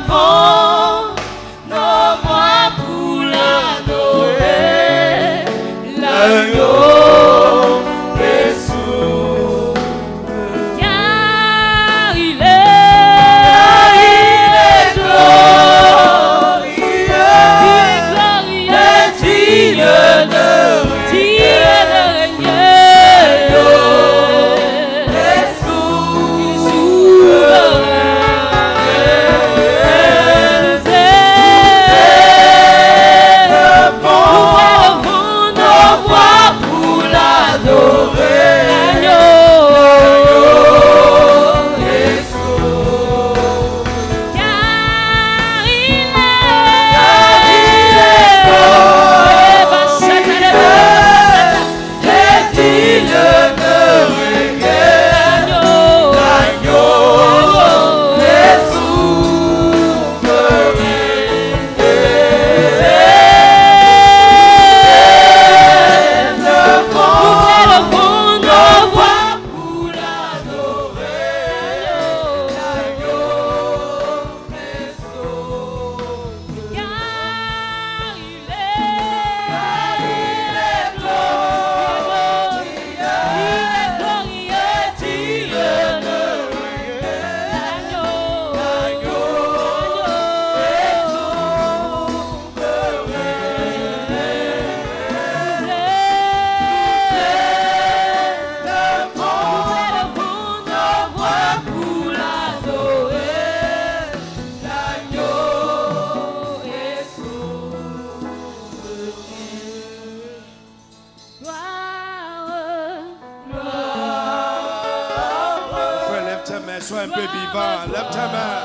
levons nos voix pour l'adorer, l'agneau est sourd. Car il est glorieux, digne de régner. Sois un peu vivant. Lève ta main.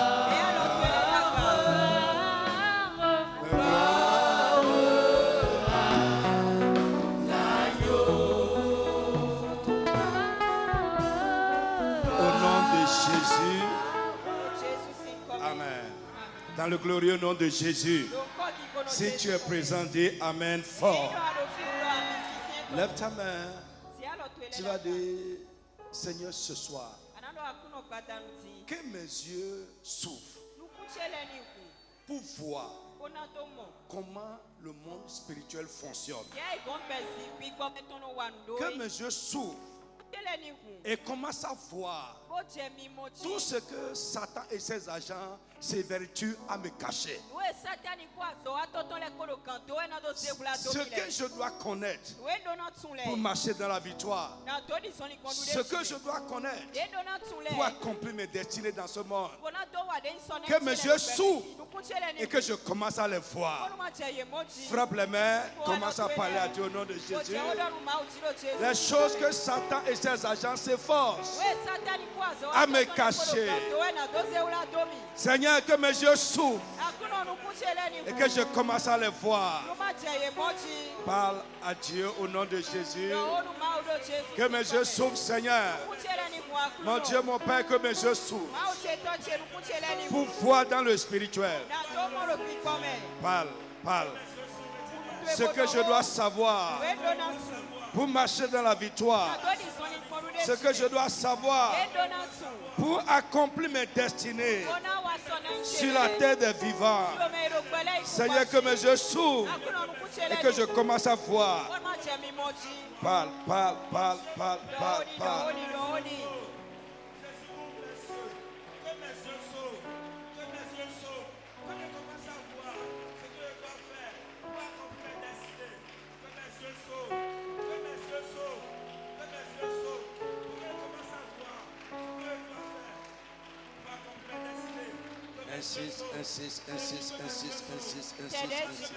Au nom de Jésus. Amen. Dans le glorieux nom de Jésus. Si tu es présent, dis Amen fort. Lève ta main. Tu vas dire, Seigneur, ce soir, que mes yeux s'ouvrent pour voir comment le monde spirituel fonctionne. Que mes yeux s'ouvrent et commence à voir tout ce que Satan et ses agents s'évertuent à me cacher. Ce que je dois connaître pour marcher dans la victoire. Ce que je dois connaître pour accomplir mes destinées dans ce monde. Que mes yeux s'ouvrent et que je commence à les voir. Frappe les mains, commence à parler à Dieu au nom de Jésus. Les choses que Satan et ses agents s'efforcent à me cacher. Seigneur, que mes yeux s'ouvrent et que je commence à les voir. Parle à Dieu au nom de Jésus. Que mes yeux s'ouvrent, Seigneur. Mon Dieu, mon Père, que mes yeux s'ouvrent pour voir dans le spirituel. Parle, parle. Ce que je dois savoir pour marcher dans la victoire. Ce que je dois savoir pour accomplir mes destinées sur la terre des vivants. Seigneur, que mes yeux s'ouvrent et que je commence à voir. Parle, parle, parle, parle, parle, parle. Insiste, insiste, insiste, insiste, insiste, insiste, insiste.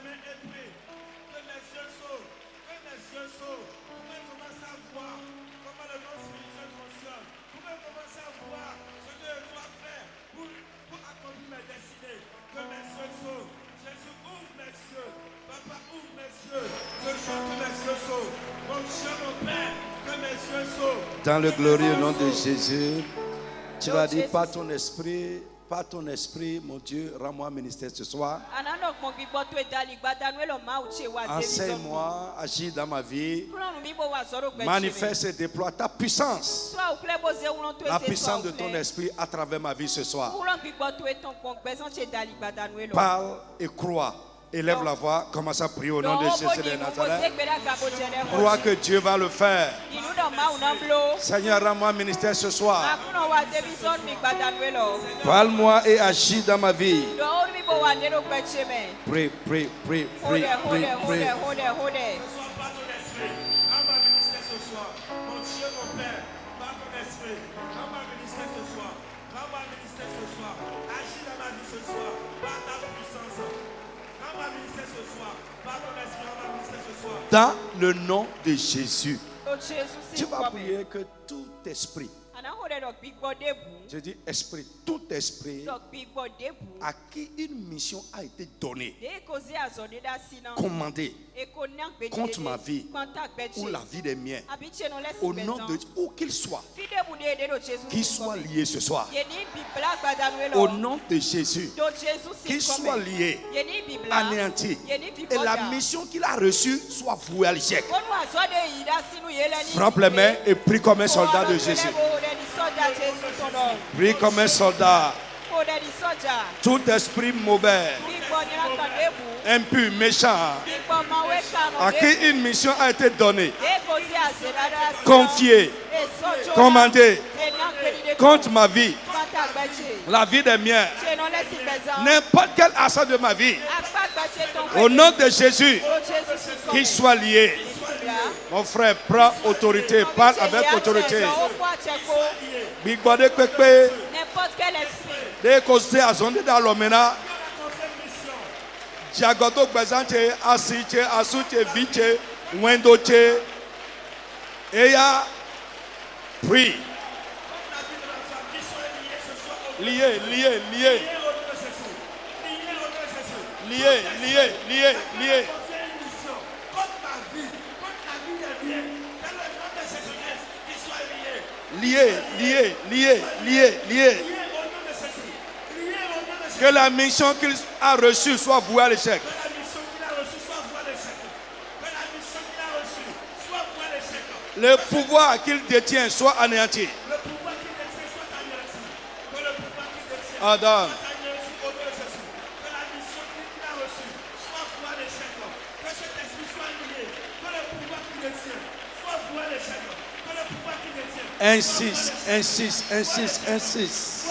mains et prie. Que mes yeux s'ouvrent. Que mes yeux s'ouvrent. Vous pouvez commencer à voir comment le monde spirituel fonctionne. Vous pouvez commencer à voir ce que je dois faire pour accomplir mes destinées. Que mes yeux s'ouvrent. Jésus, ouvre mes yeux. Papa, ouvre mes yeux. Je chante que mes yeux s'ouvrent. Mon Dieu, mon Père, que mes yeux s'ouvrent. Dans le glorieux nom de Jésus, tu vas dire par ton esprit, mon Dieu, rends-moi ministère ce soir. Enseigne-moi, agis dans ma vie. Manifeste et déploie ta puissance. La puissance de ton esprit à travers ma vie ce soir. Parle et crois. Élève la voix, commence à prier au nom de Jésus de Nazareth. Crois que Dieu va le faire. Seigneur, rends-moi ministère ce soir. Parle-moi et agis dans ma vie. Prie, prie, prie, prie, prie, prie. Dans le nom de Jésus, tu vas prier que tout esprit, je dis esprit, tout esprit à qui une mission a été donnée, commandée contre ma vie ou la vie des miens, au nom de Dieu, où qu'il soit lié ce soir, au nom de Jésus, qu'il soit lié, anéanti, et la mission qu'il a reçue soit vouée à l'échec. Frappe les mains et prie comme un soldat de Jésus. Prie comme un soldat. Tout esprit mauvais, impur, méchant, à qui une mission a été donnée, confiée, commandée contre ma vie, la vie des miens, n'importe quel assaut de ma vie, au nom de Jésus, qu'il soit lié. Mon frère, prends autorité, parle avec autorité. N'importe quel esprit. Dès qu'on s'est assondi dans l'omena, Diagoto Bezante, Asiche, Asute, Viche, Wendoche, Eya, prie. Lié, lié, lié. Lié, lié, lié, lié. Lié, lié, lié, lié, lié. Que la mission qu'il a reçue soit vouée à l'échec. Le pouvoir qu'il détient soit anéanti. Adam. Insiste, insiste, insiste, insiste.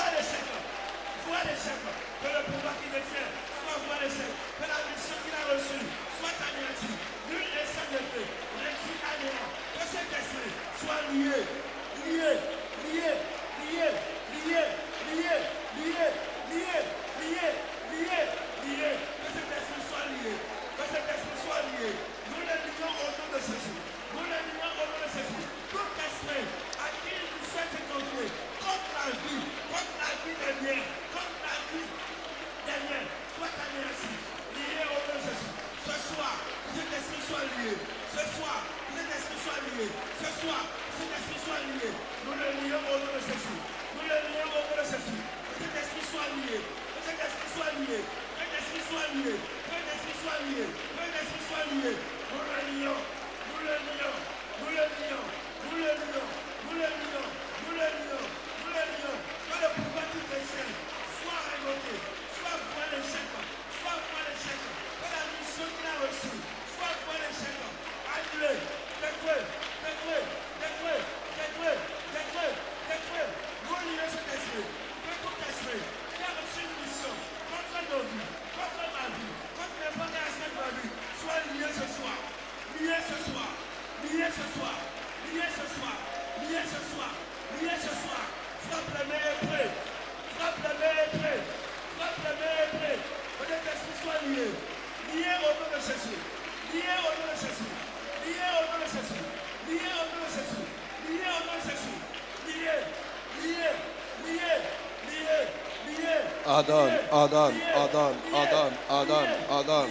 Adonne, Adonne, Adonne, Adonne, Adonne, Adonne.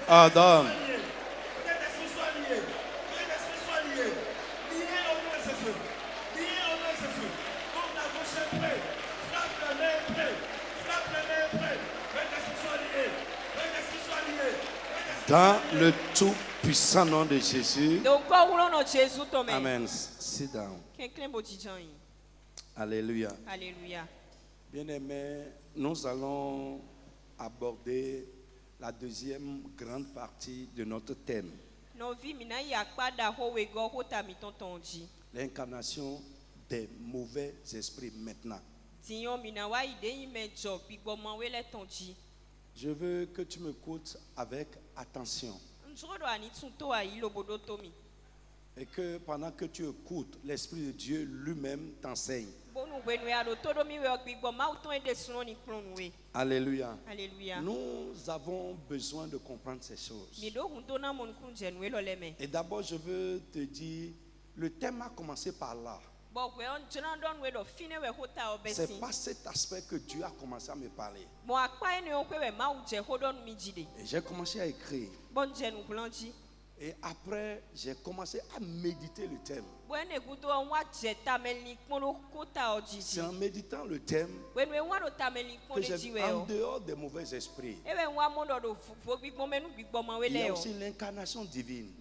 Adonne. Dans le tout puissant nom de Jésus. Amen. Sit down. Alléluia. Alléluia. Bien-aimés, nous allons aborder la deuxième grande partie de notre thème. L'incarnation des mauvais esprits maintenant. Je veux que tu m'écoutes avec attention. Et que pendant que tu écoutes, l'Esprit de Dieu lui-même t'enseigne. Alléluia. Alléluia. Nous avons besoin de comprendre ces choses. Et d'abord, je veux te dire, le thème a commencé par là. C'est pas cet aspect que Dieu a commencé à me parler. Et j'ai commencé à écrire. Et après, j'ai commencé à méditer le thème. C'est en méditant le thème que j'ai vu, en dehors des mauvais esprits, il y a aussi l'incarnation divine.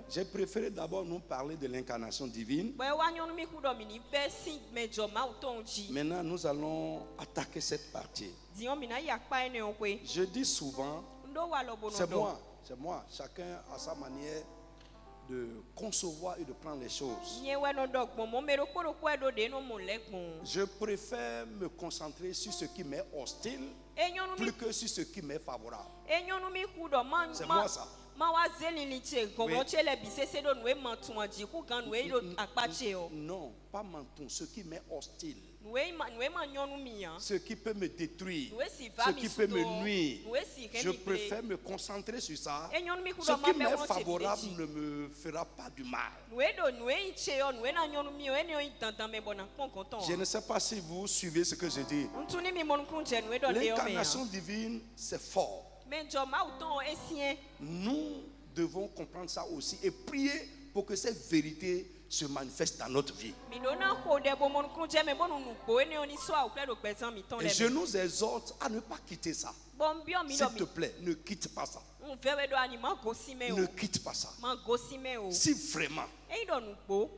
J'ai préféré d'abord nous parler de l'incarnation divine. Maintenant, nous allons attaquer cette partie. Je dis souvent, c'est moi, chacun a sa manière de concevoir et de prendre les choses. Je préfère me concentrer sur ce qui m'est hostile plus que sur ce qui m'est favorable. C'est moi ça. Non, pas menton, ce qui m'est hostile. Ce qui peut me détruire, ce qui peut me nuire, je préfère me concentrer sur ça. Ce qui m'est favorable ne me fera pas du mal. Je ne sais pas si vous suivez ce que je dis. L'incarnation divine, c'est fort. Nous devons comprendre ça aussi et prier pour que cette vérité se manifeste dans notre vie. Et je nous exhorte à ne pas quitter ça. S'il te plaît, ne quitte pas ça. Ne quitte pas ça. Si vraiment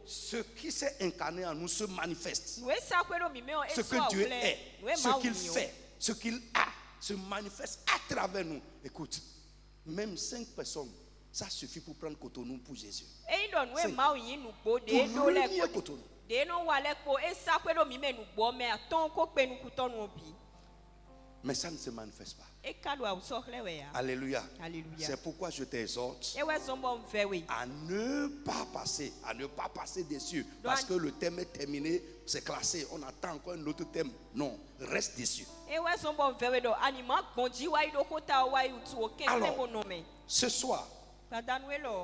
ce qui s'est incarné en nous se manifeste, ce que Dieu est, ce qu'il fait, ce qu'il a, se manifeste à travers nous. Écoute, même 5 personnes, ça suffit pour prendre Cotonou pour Jésus. Pour relier Cotonou. Mais ça ne se manifeste pas. Alléluia. C'est pourquoi je t'exhorte à ne pas passer dessus. Parce que le thème est terminé, c'est classé. On attend encore un autre thème. Non, reste dessus. Alors, ce soir,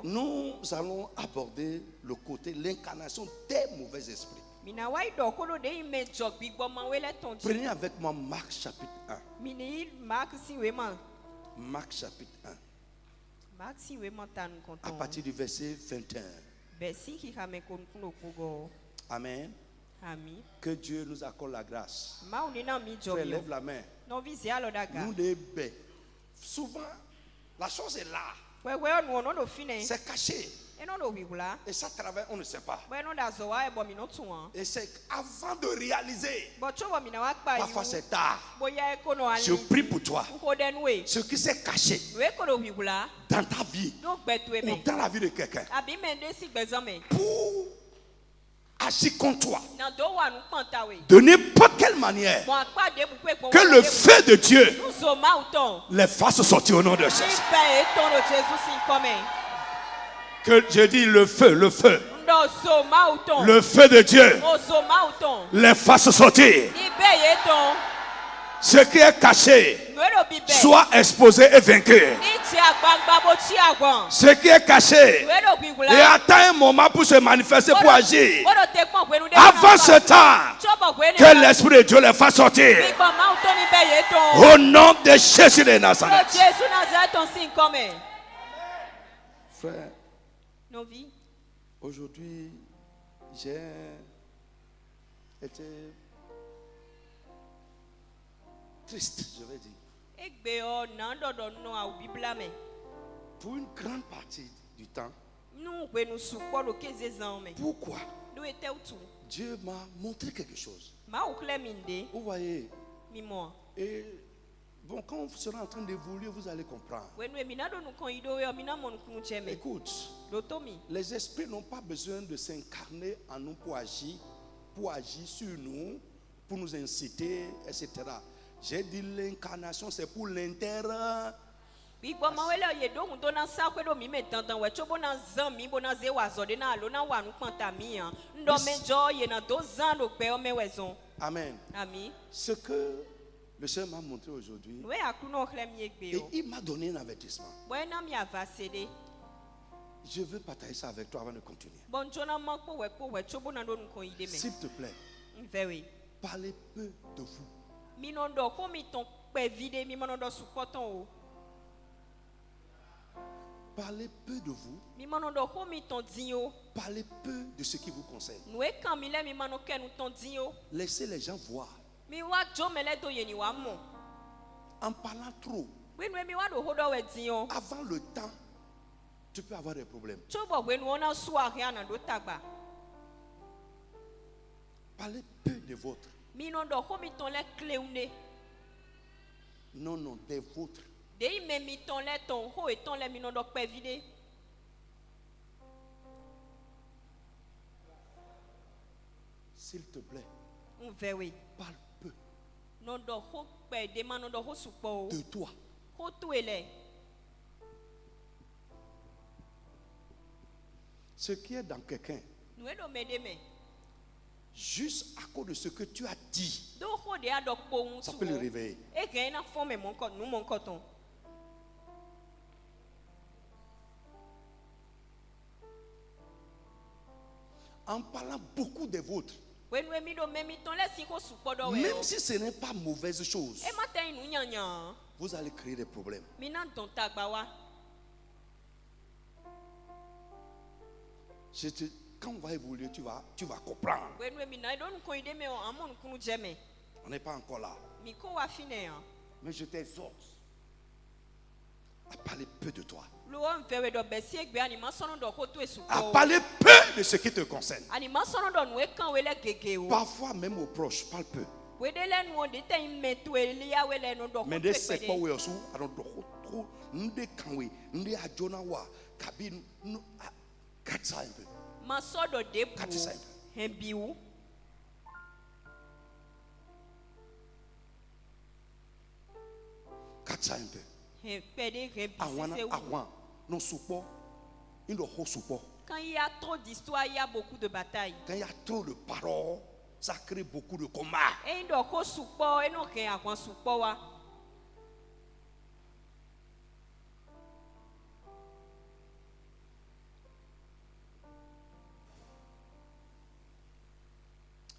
nous allons aborder le côté l'incarnation des mauvais esprits. Prenez avec moi Marc chapitre 1. Marc chapitre 1. À partir du verset 21. Amen. Que Dieu nous accorde la grâce. Frère, lève la main. Nous les bêtes. Souvent, la chose est là. C'est caché. Et ça travaille, on ne sait pas. Et c'est avant de réaliser. Parfois c'est tard. Je prie pour toi. Ce qui s'est caché dans ta vie ou dans la vie de quelqu'un pour agir contre toi de n'importe quelle manière, que le feu de Dieu les fasse sortir au nom de Jésus. Que je dis le feu, le feu de Dieu les fasse sortir. Ce qui est caché soit exposé et vaincu. Ce qui est caché et attend un moment pour se manifester, pour agir. Avant ce temps, que l'Esprit de Dieu les fasse sortir. Au nom de Jésus de Nazareth. Frère, aujourd'hui, j'ai été triste, je vais dire. Pour une grande partie du temps. Pourquoi? Dieu m'a montré quelque chose. Vous voyez? Et bon, quand vous serez en train d'évoluer, vous allez comprendre. Écoute, les esprits n'ont pas besoin de s'incarner en nous pour agir sur nous, pour nous inciter, etc. J'ai dit l'incarnation, c'est pour l'intérieur. Amen. Ce que le Seigneur m'a montré aujourd'hui, et il m'a donné un avertissement. Je veux partager ça avec toi avant de continuer. S'il te plaît, parlez peu de vous. Parlez peu de vous. Parlez peu de ce qui vous concerne. Laissez les gens voir. En parlant trop, avant le temps, tu peux avoir des problèmes. Parlez peu des vôtres. Non, des vôtres. S'il te plaît, parle peu de toi. Ce qui est dans quelqu'un, juste à cause de ce que tu as dit, ça peut le réveiller. En parlant beaucoup des vôtres, même si ce n'est pas mauvaise chose, vous allez créer des problèmes. Quand on va évoluer, tu vas comprendre. On n'est pas encore là. Mais je t'exhorte à parler peu de toi. À parler peu de ce qui te concerne. Parfois même aux proches, parle peu. Mais des secteurs où ils sont, ça un peu. Quand il y a trop d'histoires, il y a beaucoup de batailles. Quand il y a trop de paroles, ça crée beaucoup de combats.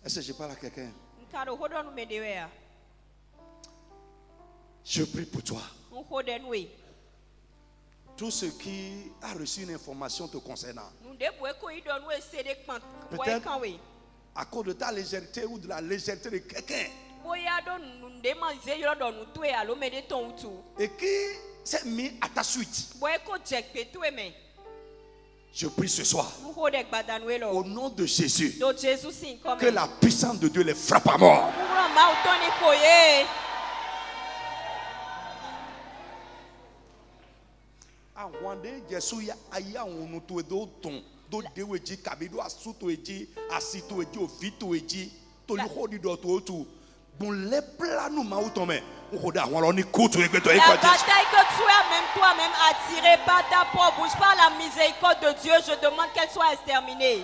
Est-ce que je parle à quelqu'un? Je prie pour toi. Tout ce qui a reçu une information te concernant, peut-être à cause de ta légèreté ou de la légèreté de quelqu'un, et qui s'est mis à ta suite, je prie ce soir, au nom de Jésus, que la puissance de Dieu les frappe à mort. La bataille que tu as même toi-même attirée par ta propre bouche, par la miséricorde de Dieu, je demande qu'elle soit exterminée.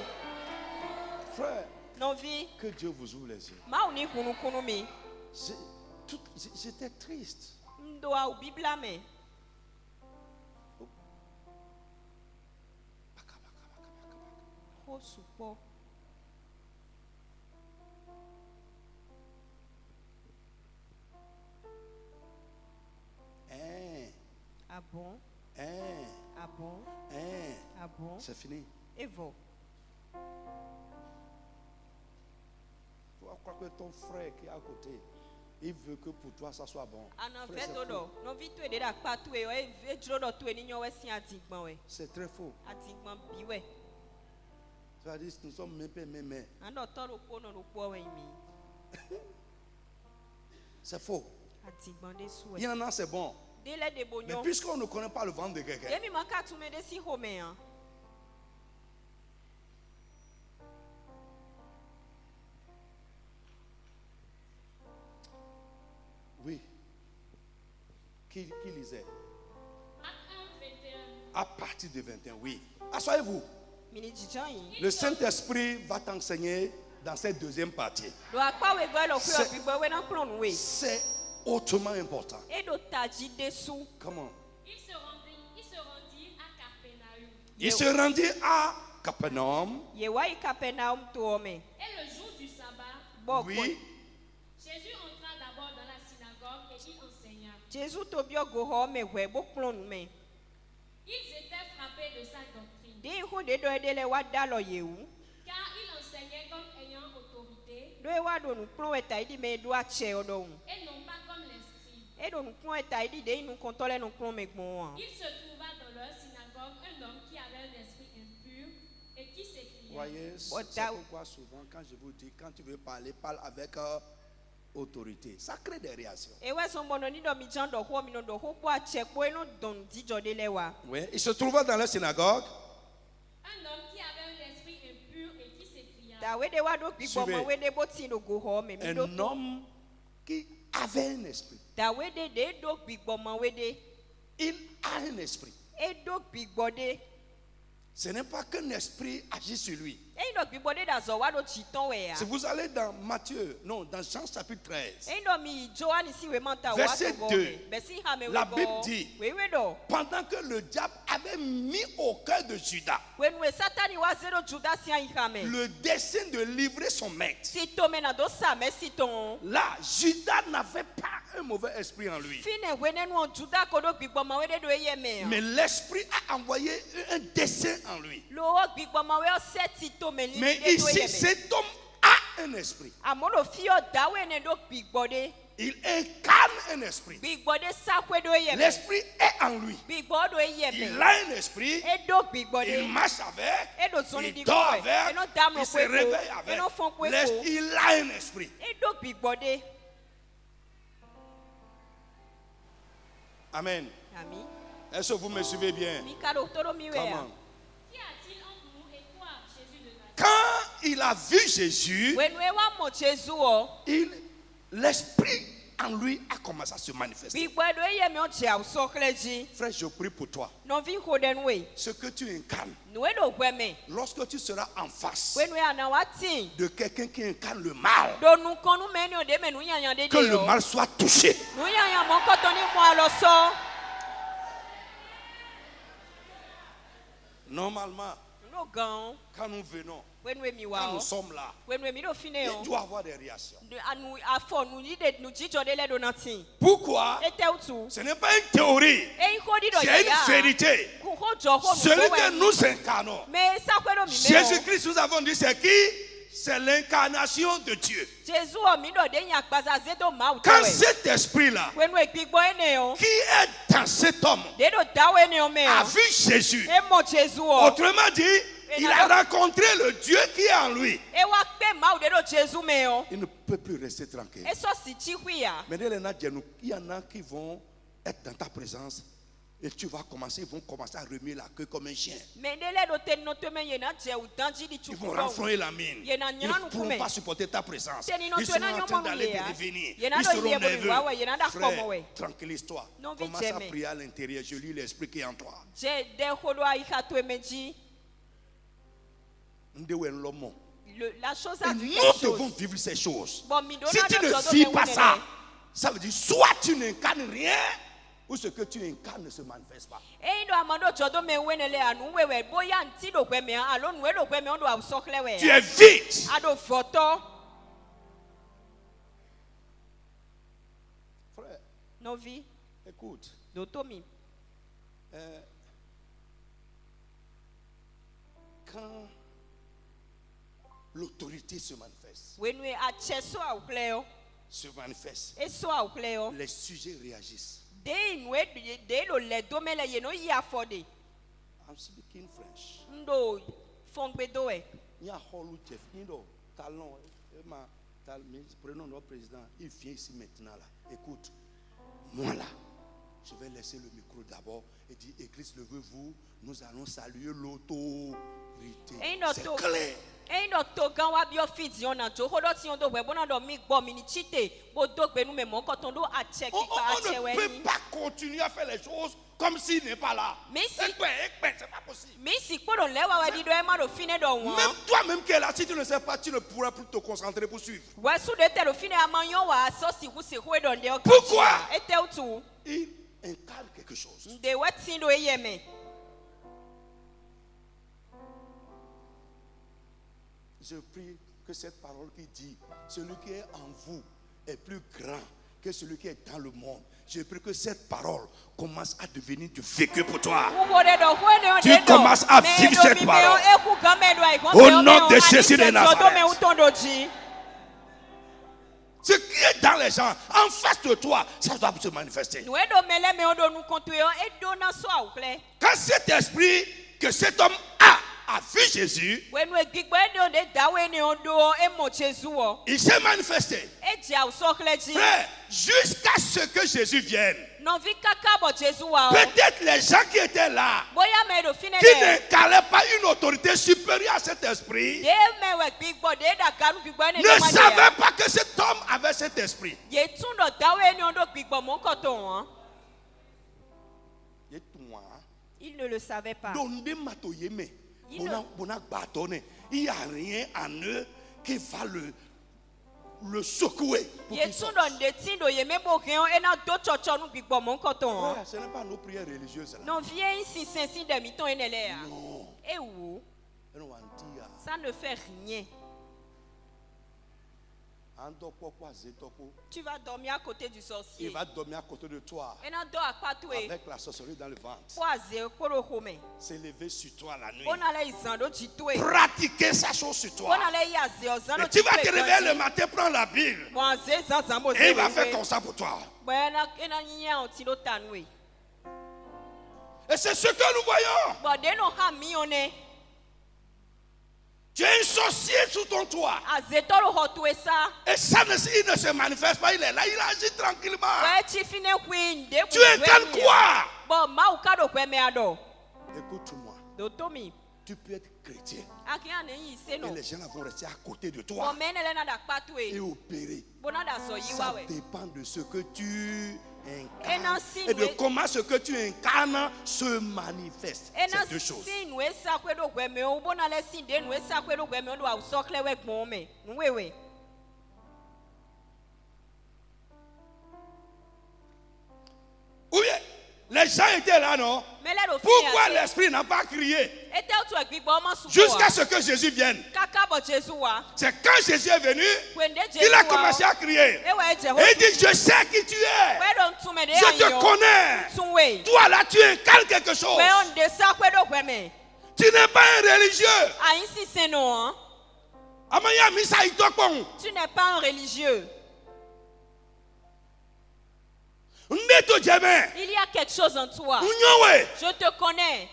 Frère, Novi. que Dieu vous ouvre les yeux. Mauni kunu kunu mi. J'étais triste. Ndoa u Bibla me. Ho supo. Ah bon? Ah bon? Ah bon? C'est fini. Et vous? Tu vas croire que ton frère qui est à côté, il veut que pour toi ça soit bon. C'est très faux. Tu vas dire, nous sommes même pas même. C'est faux. Il y en a, c'est bon. Mais puisqu'on ne connaît pas le ventre de quelqu'un, oui. Qui lisait? À partir de 21, oui. Asseyez-vous. Le Saint-Esprit va t'enseigner dans cette deuxième partie. C'est hautement important. Comment? Il se rendit à Capernaum. Et le jour du sabbat, Oui. Jésus entra d'abord dans la synagogue et y enseigna. Ils étaient frappés de sa doctrine, car il enseignait comme ayant autorité et non pas comme les scribes. Il se trouva dans leur synagogue un homme qui avait un esprit impur et qui s'écriait. Voyez, c'est pourquoi souvent quand je vous dis, quand tu veux parler, parle avec autorité. Ça crée des réactions. Oui, il se trouva dans la synagogue. Un homme qui avait un esprit impur et qui s'écria. Un homme qui avait un esprit. Il a un esprit. Ce n'est pas qu'un esprit agit sur lui. Si vous allez dans Matthieu, non, dans Jean chapitre 13, verset 2, la Bible dit, pendant que le diable avait mis au cœur de Judas le dessein de livrer son maître, là, Judas n'avait pas un mauvais esprit en lui. Mais l'esprit a envoyé un dessein en lui. Mais ici, cet homme a un esprit. Il incarne un esprit. L'esprit est en lui. Il a un esprit. Il marche avec. Il dort avec. Il se réveille avec. Il a un esprit. Amen. Est-ce que vous me suivez bien? Comment? Quand il a vu Jésus, l'esprit en lui a commencé à se manifester. Frère, je prie pour toi. Ce que tu incarnes, lorsque tu seras en face de quelqu'un qui incarne le mal, que le mal soit touché. Normalement, quand nous venons, quand nous sommes là, il doit y avoir des réactions. Pourquoi? Ce n'est pas une théorie, c'est une vérité. Celui que nous incarnons, Jésus-Christ, nous avons dit, c'est qui? C'est l'incarnation de Dieu. Quand cet esprit-là, qui est dans cet homme, a vu Jésus, autrement dit, il a rencontré le Dieu qui est en lui. Il ne peut plus rester tranquille. Mais il y en a qui vont être dans ta présence. Et tu vas commencer, ils vont commencer à remuer la queue comme un chien. Ils vont renflouer la mine. Ils ne pourront pas supporter ta présence. Ils seront en train d'aller et de revenir. Ils seront nerveux. Frère, tranquillise-toi. Commence à prier à l'intérieur. Je lis l'esprit qui est en toi. la chose Et a vu nous quelque devons chose. vivre ces choses. Bon, mi Si donna tu do ne jodo vis me pas wene ça, ne. ça veut dire soit tu n'incarnes rien, ou ce que tu incarnes ne se manifeste pas. E ndo amando jodo me wene le anu wewe boya nti do gwe me alo nu do gwe me ondo awsokle we. Tu es vide. Ado voto Frère, novi écoute. do tomi. Quand l'autorité se manifeste, Wenwe a cheso a ukleo. se manifeste, Eso a ukleo. les sujets réagissent. De inwe de lo le domele ye no ya fode. I'm speaking French. Ndo fongbe do e. Il y a Holou Jeff, il y a talon, prenons notre président, il vient ici maintenant là. Écoute, moi là, je vais laisser le micro d'abord et dire, Église, levez-vous, nous allons saluer l'autorité. C'est clair. E ndo to gan wa bi office yon na jo hodo ti on do we bona do mi gbo mi ni chite bo do gbe nu me mo ko ton do a check On pa a ne chewe peut ni. pas continuer à faire les choses comme s'il n'est pas là. Mais si- C'est pas possible. Mi si podo le wa di do e ma do fine do won. Même toi-même qui es là, si tu ne sais pas, tu ne pourras plus te concentrer pour suivre. Wa su de te do fine amanyon wa so si hu se hu do de o. Pourquoi? E te utu. Il incarne quelque chose. De wetin do ye me. Je prie que cette parole qui dit, celui qui est en vous est plus grand que celui qui est dans le monde. Je prie que cette parole commence à devenir du vécu pour toi. Tu commences à vivre cette parole. Au nom de Jésus de Nazareth. Ce qui est dans les gens, en face de toi, ça doit se manifester. Quand cet esprit que cet homme a vu Jésus, il s'est manifesté. Frère, jusqu'à ce que Jésus vienne, peut-être les gens qui étaient là, qui n'incarnaient pas une autorité supérieure à cet esprit, ne savaient pas que cet homme avait cet esprit. Il ne le savait pas. Il n'y a rien en eux qui va le secouer. Pour qu'il sorte. Ah, ce n'est pas nos prières religieuses. Là. Non, viens ici, c'est de miton et l'air. Non. Et où? Ça ne fait rien. Tu vas dormir à côté du sorcier. Il va dormir à côté de toi. Avec la sorcellerie dans le ventre. S'élever sur toi la nuit. Pratiquer sa chose sur toi. Et tu vas te réveiller le matin, prendre la Bible. Et il va faire comme ça pour toi. Et c'est ce que nous voyons. Tu as un sorcier sous ton toit. Et ça il ne se manifeste pas, il est là, il agit tranquillement. Tu incarnes quoi? Écoute-moi. Tu peux être chrétien. Et les gens vont rester à côté de toi et opérer. Ça dépend de ce que tu incarnes et de comment ce que tu incarnes se manifeste. C'est deux choses. Oui, les gens étaient là, non? Pourquoi l'esprit n'a pas crié jusqu'à ce que Jésus vienne? C'est quand Jésus est venu, il a commencé à crier. Et il dit, je sais qui tu es. Je te connais. Toi là, tu incarnes quelque chose. Tu n'es pas un religieux. Tu n'es pas un religieux. Il y a quelque chose en toi. Je te connais.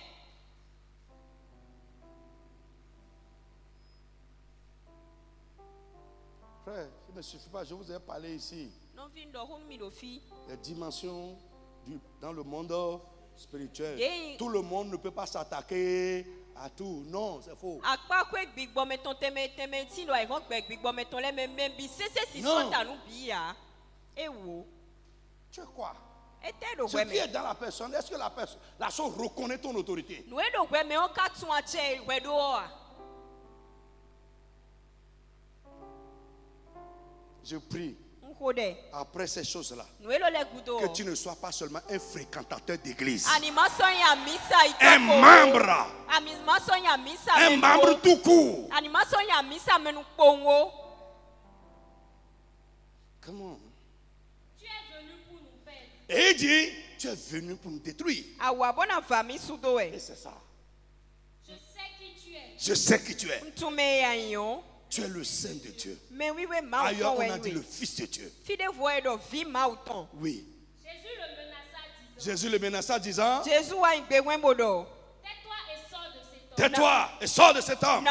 Frère, il ne suffit pas, je vous ai parlé ici. Les dimensions dans le monde spirituel. Tout le monde ne peut pas s'attaquer à tout. Non, c'est faux. Non. Tu es quoi? Ce qui est dans la personne, est-ce que la personne reconnaît ton autorité? Je prie, après ces choses-là, que tu ne sois pas seulement un fréquentateur d'église, un membre tout court. Comment? Tu es venu pour nous perdre. Et il dit, tu es venu pour nous détruire. Et c'est ça. Je sais qui tu es. Je sais qui tu es. Tu es le Saint de Dieu. Ailleurs, on a dit le Fils de Dieu. Oui. Jésus le menaça disant, tais-toi et sors de cet homme. tais-toi et sors de cet homme. Et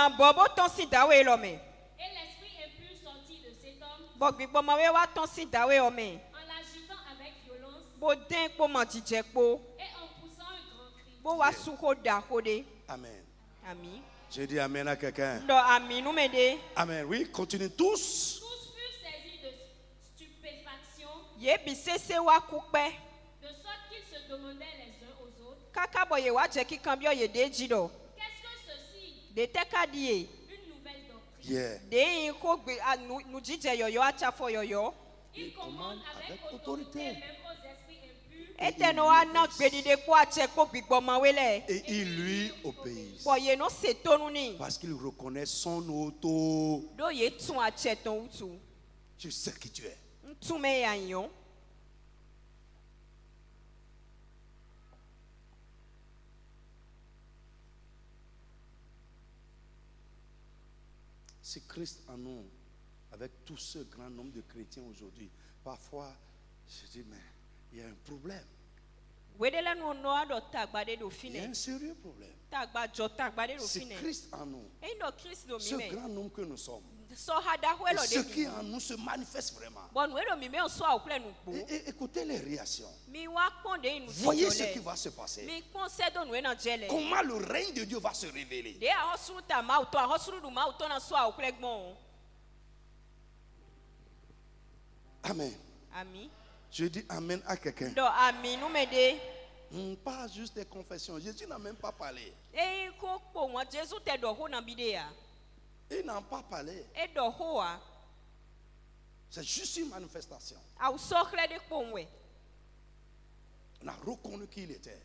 l'esprit impur sortit de cet homme en l'agitant avec violence et en poussant un grand cri. Amen. Ami. Je dis Amen à quelqu'un. Amen. Oui, continue tous. Tous furent saisis de stupéfaction, de sorte qu'ils se demandaient les uns aux autres, qu'est-ce que ceci? Une nouvelle doctrine. Yeah. Il commande avec autorité même aux esprits impurs Et il lui obéit. Parce qu'il reconnaît son auto. Je sais qui tu es. Si Christ en nous, avec tout ce grand nombre de chrétiens aujourd'hui, parfois, je dis, mais il y a un problème. Il y a un sérieux problème. Si Christ en nous, ce grand nombre que nous sommes, et ce qui en nous se manifeste vraiment. Et écoutez les réactions. Voyez ce qui va se passer. Comment le règne de Dieu va se révéler. Amen. Je dis Amen à quelqu'un. Pas juste des confessions. Jésus n'a même pas parlé. Il n'a pas parlé. C'est juste une manifestation. On a reconnu qui il était.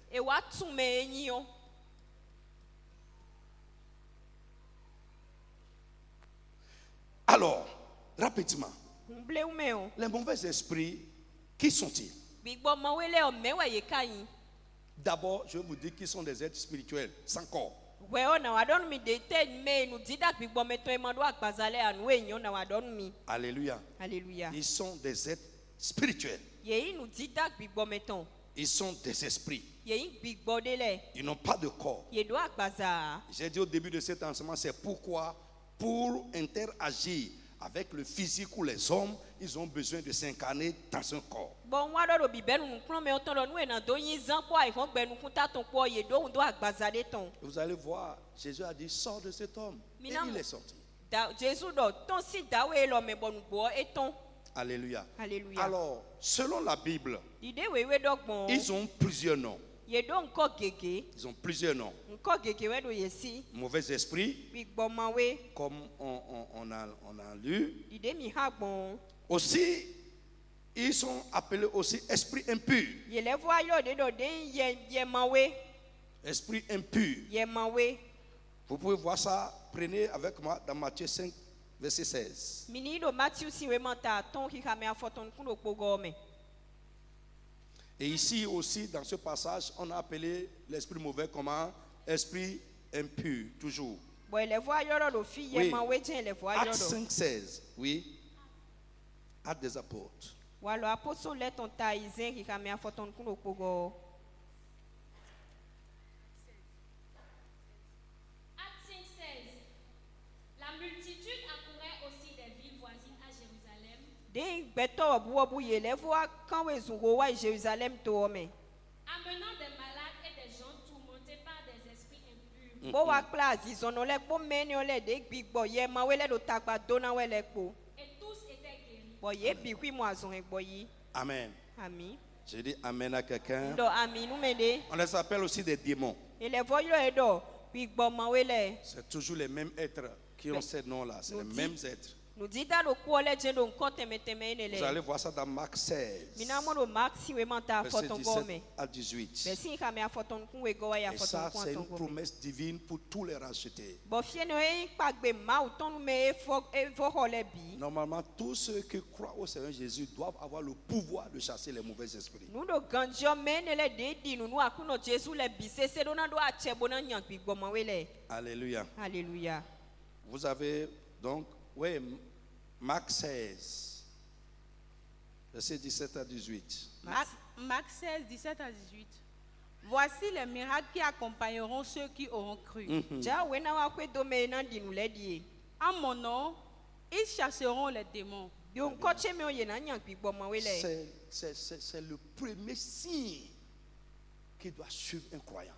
Alors, rapidement, les mauvais esprits, qui sont-ils? D'abord, je vais vous dire qu'ils sont des êtres spirituels, sans corps. Alléluia. Ils sont des êtres spirituels. Ils sont des esprits. Ils n'ont pas de corps. J'ai dit au début de cet enseignement, c'est pourquoi, pour interagir avec le physique ou les hommes, ils ont besoin de s'incarner dans un corps. Vous allez voir, Jésus a dit, sors de cet homme. Et il est sorti. Alléluia. Alors, selon la Bible, ils ont plusieurs noms. Ils ont plusieurs noms. Mauvais esprit, comme on a lu. Aussi, ils sont appelés aussi esprit impur. Esprit impur. Vous pouvez voir ça, prenez avec moi dans Matthieu 5, verset 16. Et ici aussi, dans ce passage, on a appelé l'esprit mauvais comment? Esprit impur, toujours. Oui. Acte 5, 16, oui. Acte des apôtres. Acte 5:16. La multitude accourait aussi des villes voisines à Jérusalem, amenant des malades et des gens tourmentés par des esprits impurs. Et tous étaient guéris. Amen. Je dis Amen à quelqu'un. On les appelle aussi des démons. C'est toujours les mêmes êtres qui ont ces noms-là. C'est les mêmes êtres. Vous allez voir ça dans Marc 16, verset 17 à 18. Et ça, c'est une promesse divine pour tous les rachetés. Normalement, tous ceux qui croient au Seigneur Jésus doivent avoir le pouvoir de chasser les mauvais esprits. Alléluia. Alléluia. Vous avez donc, oui, Marc 16, verset 17 à 18. Marc 16, 17 à 18. Voici les miracles qui accompagneront ceux qui auront cru. En mon nom, ils chasseront les démons. C'est le premier signe qui doit suivre un croyant.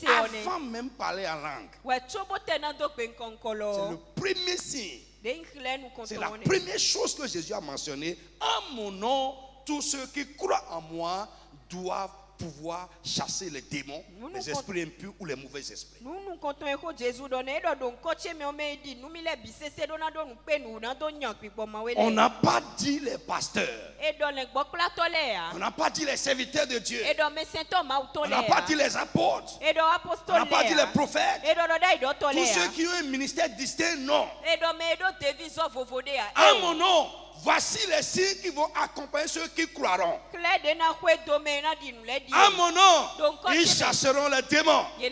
Avant même parler en langue, c'est le premier signe. C'est la première chose que Jésus a mentionnée. En mon nom, tous ceux qui croient en moi doivent pouvoir chasser les démons, les esprits impurs ou les mauvais esprits. On n'a pas dit les pasteurs. On n'a pas dit les serviteurs de Dieu. On n'a pas dit les apôtres. On n'a pas dit les prophètes. Tous ceux qui ont un ministère distinct, non. En mon nom, voici les signes qui vont accompagner ceux qui croiront. En mon nom, ils chasseront les démons, les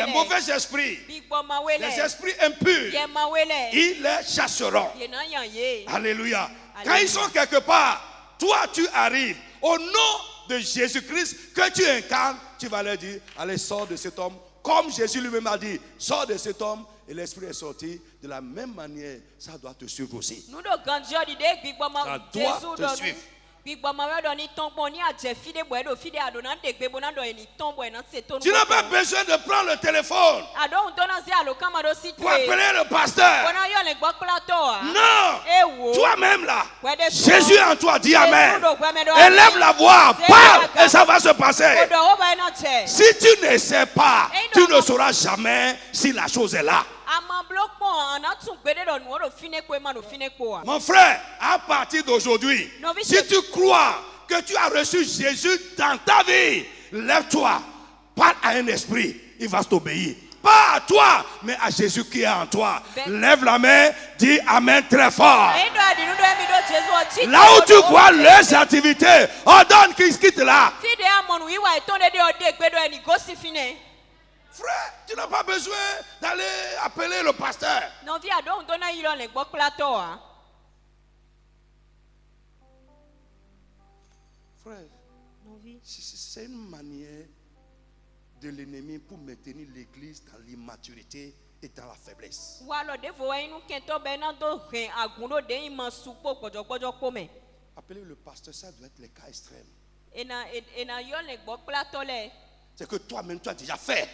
mauvais esprits, les esprits impurs. Ils les chasseront. Alléluia. Quand ils sont quelque part, toi tu arrives. Au nom de Jésus-Christ que tu incarnes, tu vas leur dire, allez, sors de cet homme. Comme Jésus lui-même a dit, sors de cet homme. Et l'esprit est sorti. De la même manière, ça doit te suivre aussi. Ça doit te suivre. Tu n'as pas besoin de prendre le téléphone pour appeler le pasteur. Non. Toi-même là, Jésus en toi, dis Amen. Élève la voix, parle et ça va se passer. Si tu ne sais pas, tu ne sauras jamais si la chose est là. Mon frère, à partir d'aujourd'hui, si tu crois que tu as reçu Jésus dans ta vie, lève-toi, parle à un esprit, il va t'obéir. Pas à toi, mais à Jésus qui est en toi. Lève la main, dis Amen très fort. Là où tu vois leurs activités, ordonne qu'ils quittent là. Frère, tu n'as pas besoin d'aller appeler le pasteur. Frère, c'est une manière de l'ennemi pour maintenir l'église dans l'immaturité et dans la faiblesse. Appeler le pasteur, ça doit être les cas extrêmes. C'est que toi-même tu as déjà fait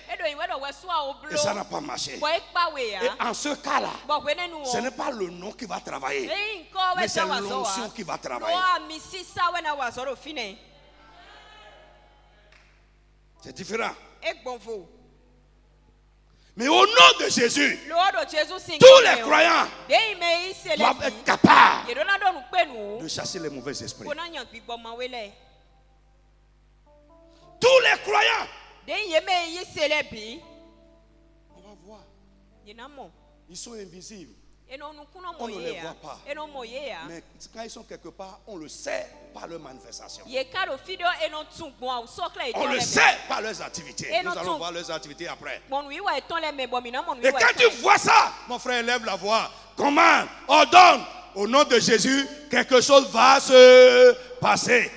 et ça n'a pas marché. Et en ce cas-là, ce n'est pas le nom qui va travailler, mais c'est l'onction qui va travailler. C'est différent. Mais au nom de Jésus, tous les croyants doivent être capables de chasser les mauvais esprits. Tous les croyants. On va voir. Ils sont invisibles. On ne les voit pas. Mais quand ils sont quelque part, on le sait par leur manifestation. On le sait par leurs activités. Nous allons voir leurs activités après. Et quand tu vois ça, mon frère, lève la voix. Commande, ordonne. Au nom de Jésus, quelque chose va se passer.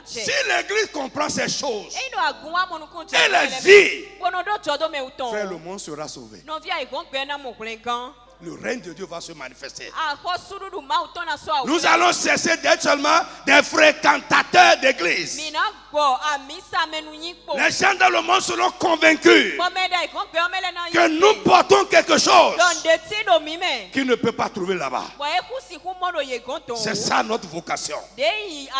Si l'église comprend ces choses et les vit, frère, le monde sera sauvé. Le règne de Dieu va se manifester. Nous allons cesser d'être seulement des fréquentateurs d'église. Les gens dans le monde seront convaincus que nous portons quelque chose qu'ils ne peuvent pas trouver là-bas. C'est ça notre vocation. Quelle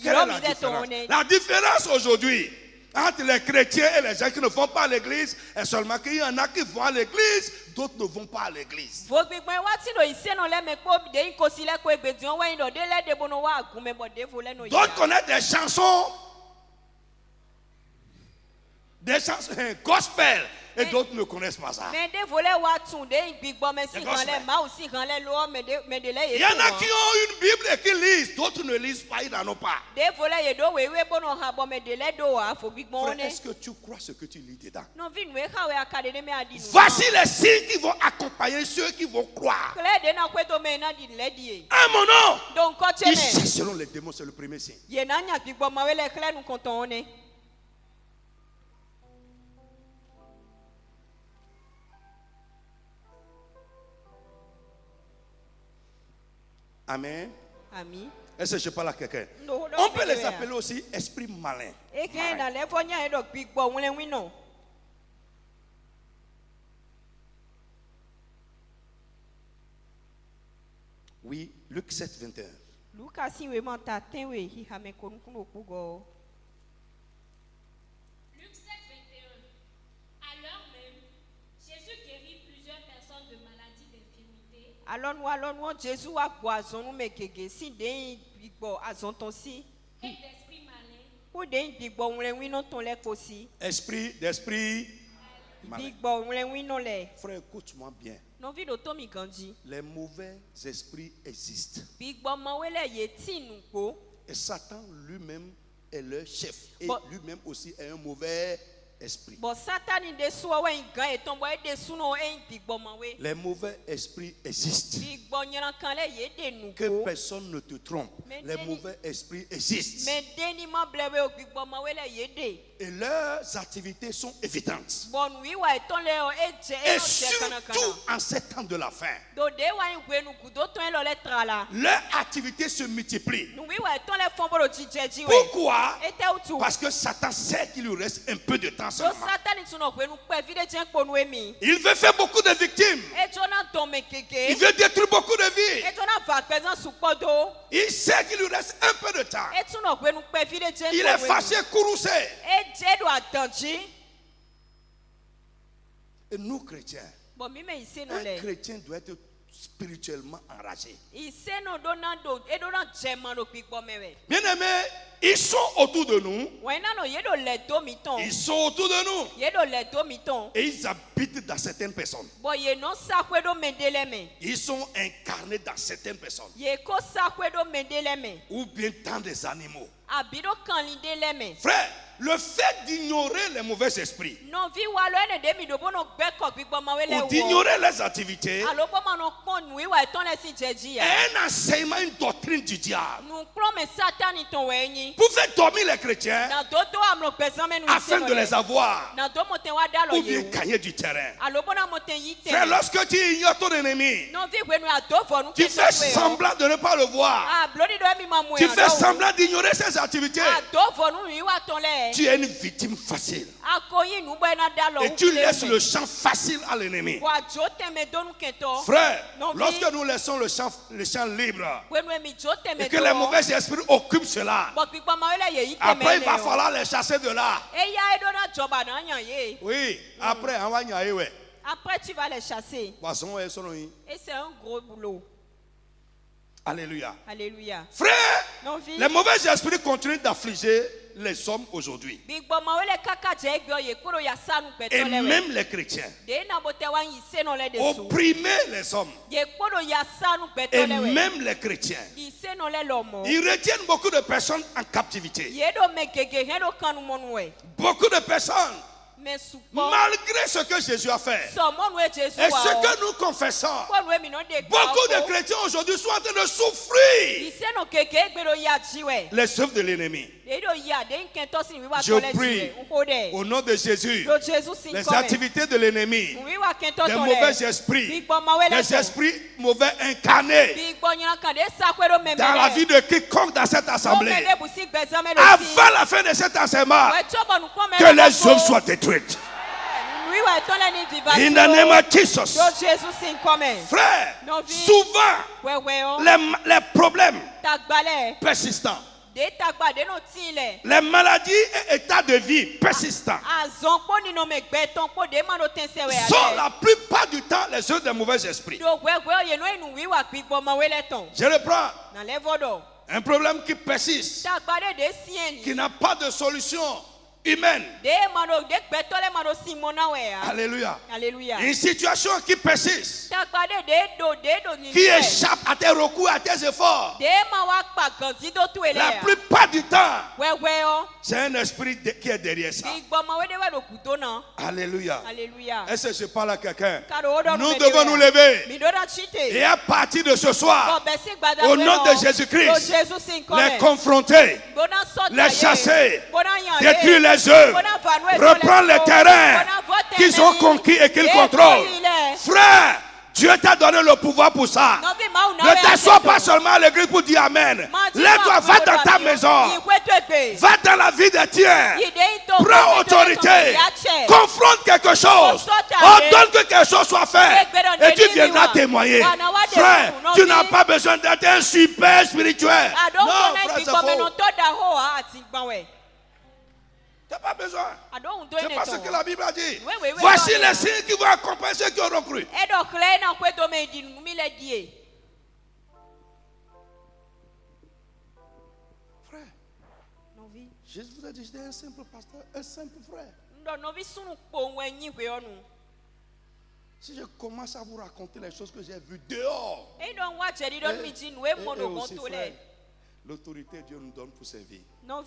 est la différence? La différence aujourd'hui, entre les chrétiens et les gens qui ne vont pas à l'église est seulement qu'il y en a qui vont à l'église, d'autres ne vont pas à l'église. D'autres connaissent des chansons gospel. Et d'autres ne connaissent pas ça. Il y en a qui ont une Bible et qui lisent, d'autres ne lisent pas, ils n'en ont pas. Frère, est-ce que tu crois ce que tu lis dedans? Voici les signes qui vont accompagner ceux qui vont croire. À mon nom, ils chasseront les démons, c'est le premier signe. Amen. Amen. Est-ce que je parle à quelqu'un? On peut les appeler aussi esprits malins. Oui, Luc 7, 21. Alors Jésus a boison nous mekege si den bigbo azontonsi et d'esprit malin ou den bigbo wlenwi non ton le kosi d'esprit bigbo wlenwi non le. Frère, écoute-moi bien. Non vi do tomi ganji. Les mauvais esprits existent. Bigbo mawele yeti nuko. Et Satan lui-même est leur chef et lui-même aussi est un mauvais esprit. Les mauvais esprits existent. Que personne ne te trompe. Les mauvais esprits existent. Et leurs activités sont évidentes. Et surtout en ces temps de la fin. Leurs activités se multiplient. Pourquoi? Parce que Satan sait qu'il lui reste un peu de temps seulement. Il veut faire beaucoup de victimes. Il veut détruire beaucoup de vies. Il sait qu'il lui reste un peu de temps. Il est fâché, courroucé. Et nous chrétiens, un chrétien doit être spirituellement enragé. Bien aimé, ils sont autour de nous. Ils sont autour de nous. Et ils habitent dans certaines personnes. Ils sont incarnés dans certaines personnes. Ou bien dans des animaux. Frère, le fait d'ignorer les mauvais esprits ou d'ignorer les activités est un enseignement, une doctrine du diable pour faire dormir les chrétiens afin de les avoir ou bien gagner du terrain. Frère, lorsque tu ignores ton ennemi, tu fais semblant de ne pas le voir, tu fais semblant d'ignorer ses activités, tu es une victime facile. Et tu laisses le champ facile à l'ennemi. Frère, lorsque nous laissons le champ libre et que les mauvais esprits occupent cela, après il va falloir les chasser de là. Oui, après on va y aller. Après tu vas les chasser. Et c'est un gros boulot. Alléluia. Alléluia. Frère, les mauvais esprits continuent d'affliger les hommes aujourd'hui. Et même les chrétiens. Opprimer les hommes. Et même les chrétiens. Ils retiennent beaucoup de personnes en captivité. Beaucoup de personnes. Malgré ce que Jésus a fait et ce que nous confessons, beaucoup de chrétiens aujourd'hui sont en train de souffrir les œuvres de l'ennemi. Je prie au nom de Jésus, les activités de l'ennemi, des mauvais esprits, des esprits mauvais incarnés dans la vie de quiconque dans cette assemblée, avant la fin de cet enseignement, que les œuvres soient détruites. In the name of Jesus. Frère, souvent les problèmes persistants Les maladies et états de vie persistants sont la plupart du temps les œuvres des mauvais esprits. Je reprends. Un problème qui persiste, qui n'a pas de solution humaine. Alléluia. Une situation qui persiste, qui échappe à tes recours, à tes efforts. La plupart du temps, c'est un esprit qui est derrière ça. Alléluia. Est-ce que je parle à quelqu'un? Nous devons nous lever et à partir de ce soir, au nom de Jésus-Christ, les confronter, les chasser, détruire les œuvres, reprendre les terrains qu'ils ont conquis et qu'ils contrôlent. Frère, Dieu t'a donné le pouvoir pour ça. Ne t'assois pas seulement à l'église pour dire Amen. Lève-toi, va dans ta maison. Va dans la vie des tiens. Prends autorité. Confronte quelque chose. Ordonne que quelque chose soit fait. Et tu viendras témoigner. Frère, tu n'as pas besoin d'être un super spirituel. Non, frère, c'est faux. Tu n'as pas besoin. C'est pas ce que la Bible a dit. Voici les signes qui vont accompagner ceux qui auront cru. Frère, Jésus vous a dit, j'étais un simple pasteur, un simple frère. Si je commence à vous raconter les choses que j'ai vues dehors, et aussi, frère, l'autorité Dieu nous donne pour servir. Tant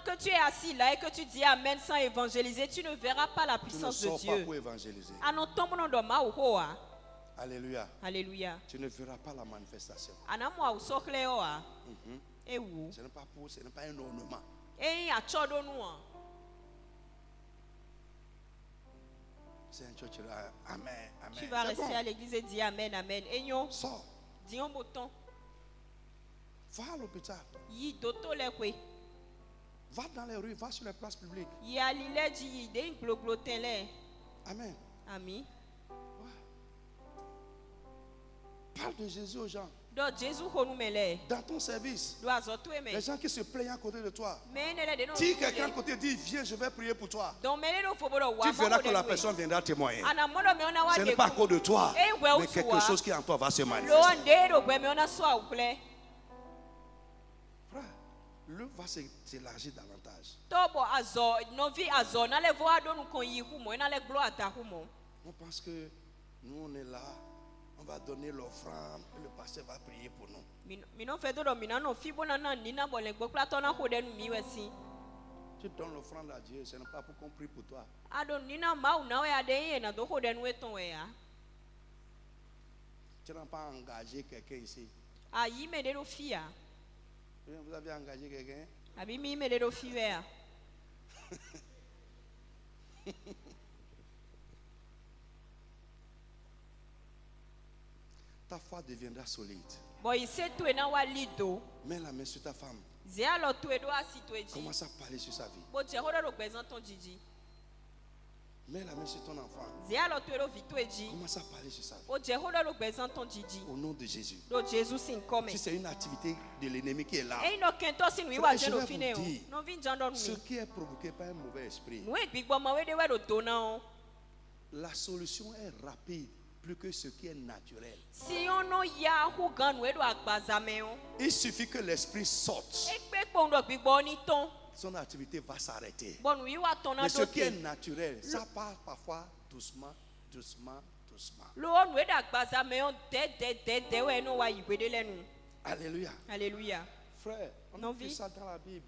que tu es assis là et que tu dis Amen sans évangéliser, tu ne verras pas la puissance de Dieu. Alléluia. Alléluia. Tu ne verras pas la manifestation. Ce n'est pas pour, ce n'est pas un ornement. C'est un church là. Amen. Amen. Tu vas rester à l'église et dire Amen, Amen. Et nous, sors. dis-on bouton. Va à l'hôpital. Va dans les rues, va sur les places publiques. Amen. Amen. Parle de Jésus aux gens. Dans ton service, les gens qui se plaignent à côté de toi, si quelqu'un à côté dit viens, je vais prier pour toi, tu verras que la personne viendra témoigner. Ce n'est pas à cause de toi, mais quelque chose qui en toi va se manifester. Frère, l'œuvre va s'élargir davantage. On pense que nous on est là. On va donner l'offrande et le pasteur va prier pour nous. Tu donnes l'offrande à Dieu, ce n'est pas pour qu'on prie pour toi. Tu n'as pas engagé quelqu'un ici. Vous avez engagé quelqu'un? Ta foi deviendra solide. Mets la main sur ta femme. Commence à parler sur sa vie. Mets la main sur ton enfant. Commence à parler sur sa vie. Au nom de Jésus. Si c'est une activité de l'ennemi qui est là, je vais vous dire, ce qui est provoqué par un mauvais esprit, la solution est rapide. Plus que ce qui est naturel. Il suffit que l'esprit sorte. Son activité va s'arrêter. Mais ce qui est naturel, ça part parfois doucement, doucement, doucement. Alléluia. Alléluia. Frère, on a vu ça dans la Bible.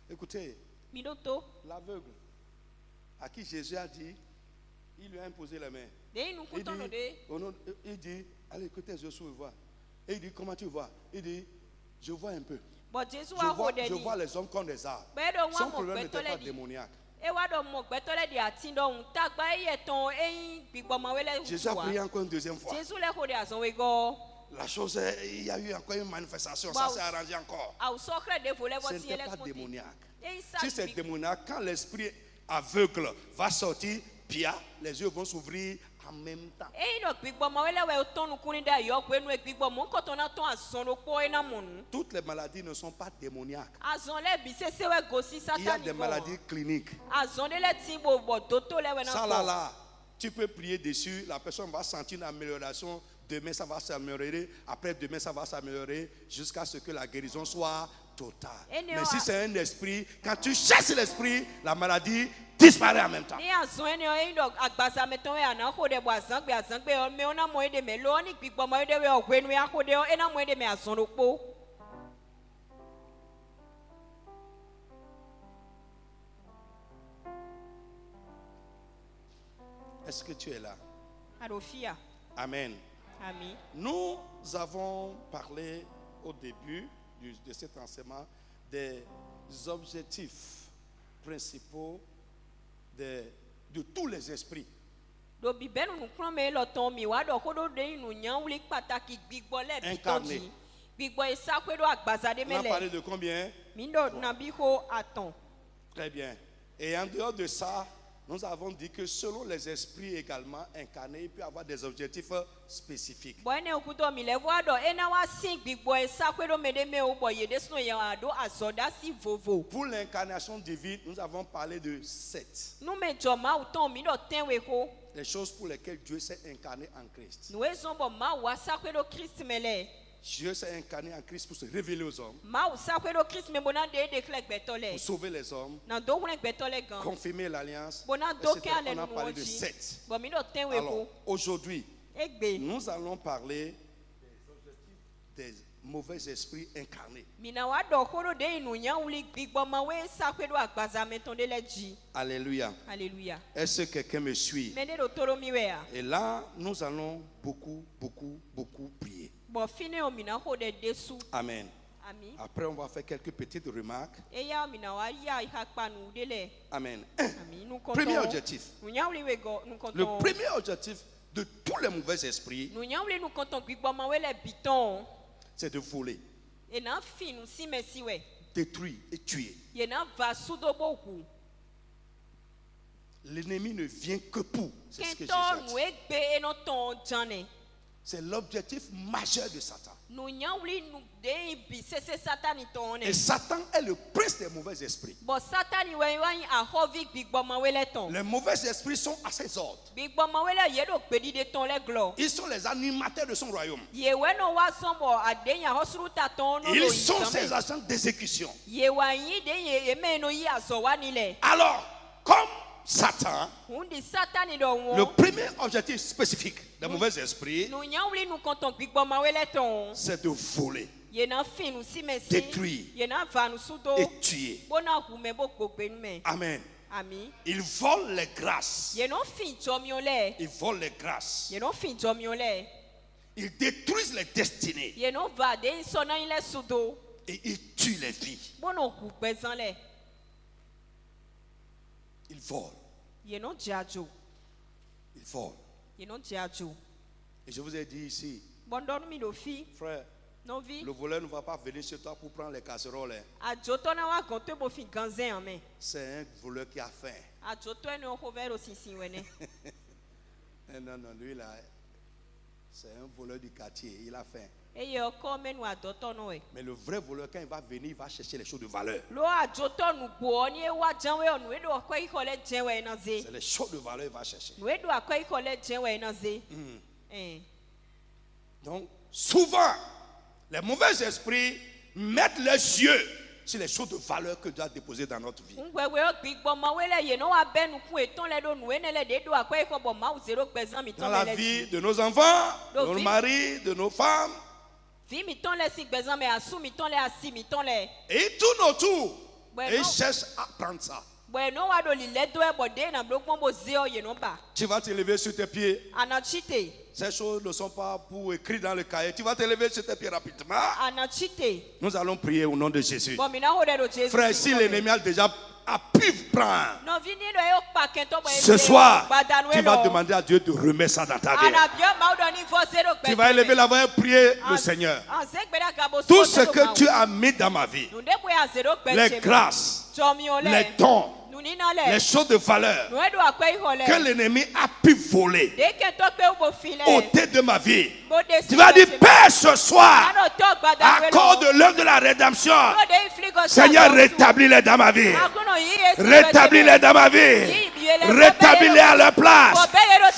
Écoutez, l'aveugle à qui Jésus a dit, il lui a imposé la main. Il dit, allez, écoutez, je suis voir. Et il dit, comment tu vois? Il dit, je vois un peu. Je vois les hommes comme des arbres. Son problème n'était pas démoniaque. Jésus a prié encore une deuxième fois. La chose est, il y a eu encore une manifestation. Ça s'est arrangé encore. Ce n'était pas démoniaque. Si c'est démoniaque, quand l'esprit aveugle va sortir, Pia, les yeux vont s'ouvrir en même temps. Toutes les maladies ne sont pas démoniaques. Il y a des maladies cliniques. Ça là, tu peux prier dessus, la personne va sentir une amélioration. Demain ça va s'améliorer, après demain ça va s'améliorer jusqu'à ce que la guérison soit totale. Mais si c'est un esprit, quand tu chasses l'esprit, la maladie disparaît en même temps. Est-ce que tu es là? Amen. Amen. Nous avons parlé au début de cet enseignement des objectifs principaux de tous les esprits. Incarnés. On a parlé de combien? Très bien. Et en dehors de ça, nous avons dit que selon les esprits également incarnés, il peut y avoir des objectifs spécifiques. Pour l'incarnation divine, nous avons parlé de 7. Les choses pour lesquelles Dieu s'est incarné en Christ. Dieu s'est incarné en Christ pour se révéler aux hommes, pour sauver les hommes, confirmer l'alliance, etc. On a parlé de 7. Alors, aujourd'hui, nous allons parler des objectifs des mauvais esprits incarnés. Alléluia. Alléluia. Est-ce que quelqu'un me suit? Et là, nous allons beaucoup prier. Amen. Après, on va faire quelques petites remarques. Amen. Premier objectif. Le premier objectif de tous les mauvais esprits, c'est de voler, détruire et tuer. L'ennemi ne vient que pour. C'est ce que Jésus a dit. C'est l'objectif majeur de Satan. Et Satan est le prince des mauvais esprits. Les mauvais esprits sont à ses ordres. Ils sont les animateurs de son royaume. Ils sont ses agents d'exécution. Alors, comme Satan, le premier objectif spécifique des mauvais esprits, c'est de voler, détruire et tuer. Amen. Ils volent les grâces. Ils volent les grâces. Ils détruisent les destinées. Et ils tuent les vies. Ils volent. Ils volent. Et je vous ai dit ici, frère, le voleur ne va pas venir chez toi pour prendre les casseroles. C'est un voleur qui a faim. Non, lui là, c'est un voleur du quartier, il a faim. Mais le vrai voleur, quand il va venir, il va chercher les choses de valeur. C'est les choses de valeur qu'il va chercher. Donc, souvent, les mauvais esprits mettent les yeux sur les choses de valeur que Dieu a déposées dans notre vie. Dans la vie de nos enfants, de nos maris, de nos femmes. Et ils tournent autour et ils cherchent à prendre ça. Tu vas te lever sur tes pieds. Ces choses ne sont pas pour écrire dans le cahier. Tu vas te lever sur tes pieds rapidement. Nous allons prier au nom de Jésus. Frère, si l'ennemi a déjà pu prendre, ce soir, tu vas demander à Dieu de remettre ça dans ta vie. Tu vas élever la voix et prier le Seigneur. Tout ce que tu as mis dans ma vie, les grâces, les dons, les choses de valeur que l'ennemi a pu voler, ôter de ma vie. Tu vas dire, Père, ce soir, accorde l'heure de la rédemption. Seigneur, rétablis-les dans ma vie. Rétablis-les dans ma vie. Rétablis-les à leur place.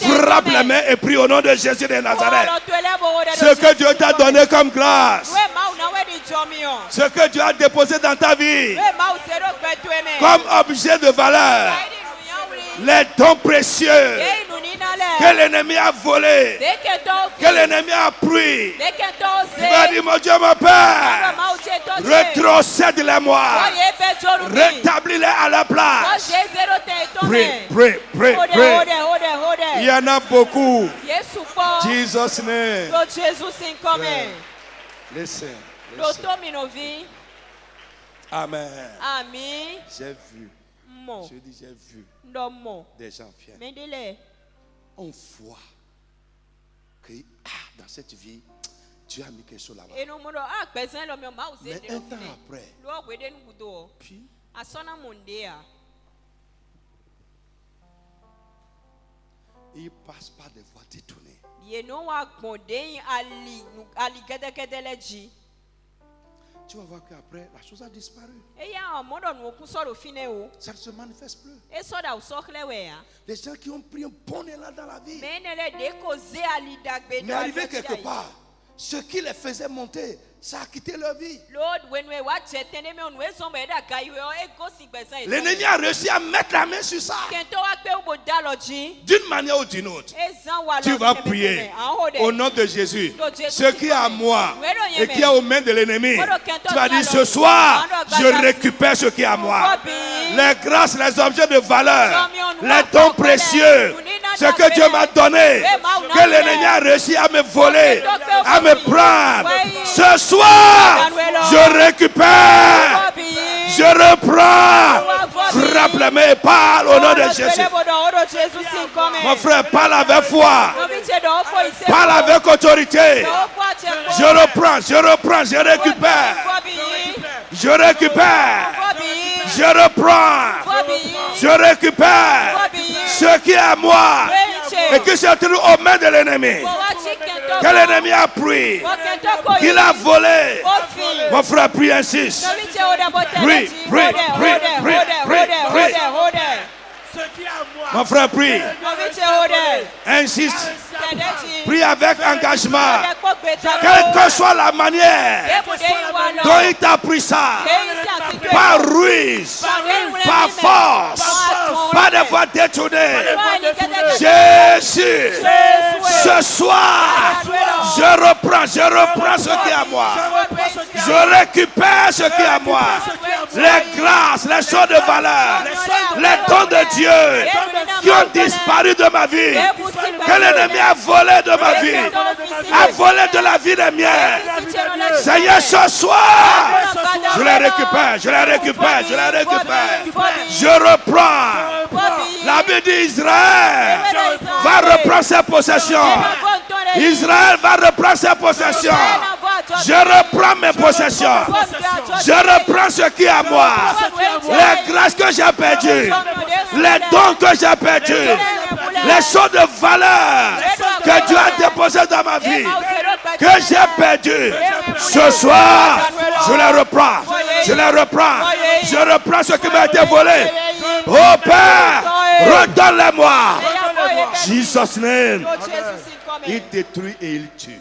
Frappe les mains et prie au nom de Jésus de Nazareth. Ce que Dieu t'a donné comme grâce, ce que Dieu a déposé dans ta vie comme objet de valeur, les dons précieux que l'ennemi a volés, que l'ennemi a pris. Tu vas dire, mon Dieu, mon Père, rétrocède-les-moi, rétablis-les à la place. Pray. Il y en a beaucoup. Jesus' name. Listen. Amen. J'ai vu. Je dis, j'ai vu des gens fiers. On voit que dans cette vie, Dieu a mis quelque chose là-bas. Mais un temps après, puis il passe par des voies détournées. Tu vas voir qu'après, la chose a disparu. Ça ne se manifeste plus. Les gens qui ont pris un bon élan dans la vie, mais arrivé quelque part, ce qui les faisait monter, ça a quitté leur vie. L'ennemi a réussi à mettre la main sur ça. D'une manière ou d'une autre, tu vas prier au nom de Jésus. Ce qui est à moi et qui est aux mains de l'ennemi, tu vas dire, ce soir, je récupère ce qui est à moi. Les grâces, les objets de valeur, les dons précieux, ce que Dieu m'a donné, que l'ennemi a réussi à me voler, à me prendre. Ce soir, je récupère, je reprends. Frappe les mains et parle au nom de Jésus. Mon frère, parle avec foi, parle avec autorité. Je reprends, je récupère, je récupère, je reprends, je récupère ce qui est à moi et qui se trouve aux mains de l'ennemi, que l'ennemi a pris, qu'il a volé. Mon frère, prie, insiste. Prie. Mon frère, prie. Insiste. Prie avec engagement. Quelle que soit la manière dont il t'a pris ça, par ruse, par force, par des voies détournées. Jésus, ce soir, je reprends ce qui est à moi. Je récupère ce qui est à moi. Les grâces, les choses de valeur, les dons de Dieu qui ont disparu de ma vie, que l'ennemi a volé de ma vie, a volé de la vie des miens. Seigneur, ce soir, je les récupère. Je reprends. La Bible d'Israël va reprendre ses possessions. Israël va reprendre ses possessions. Je reprends mes possessions. Je reprends ce qui est à moi. Les grâces que j'ai perdues, les dons que j'ai perdus, les choses de valeur que Dieu a déposées dans ma vie, que j'ai perdues. Ce soir, je les reprends. Je reprends ce qui m'a été volé. Oh Père, redonne-les-moi. Jesus' name. Il détruit et il tue.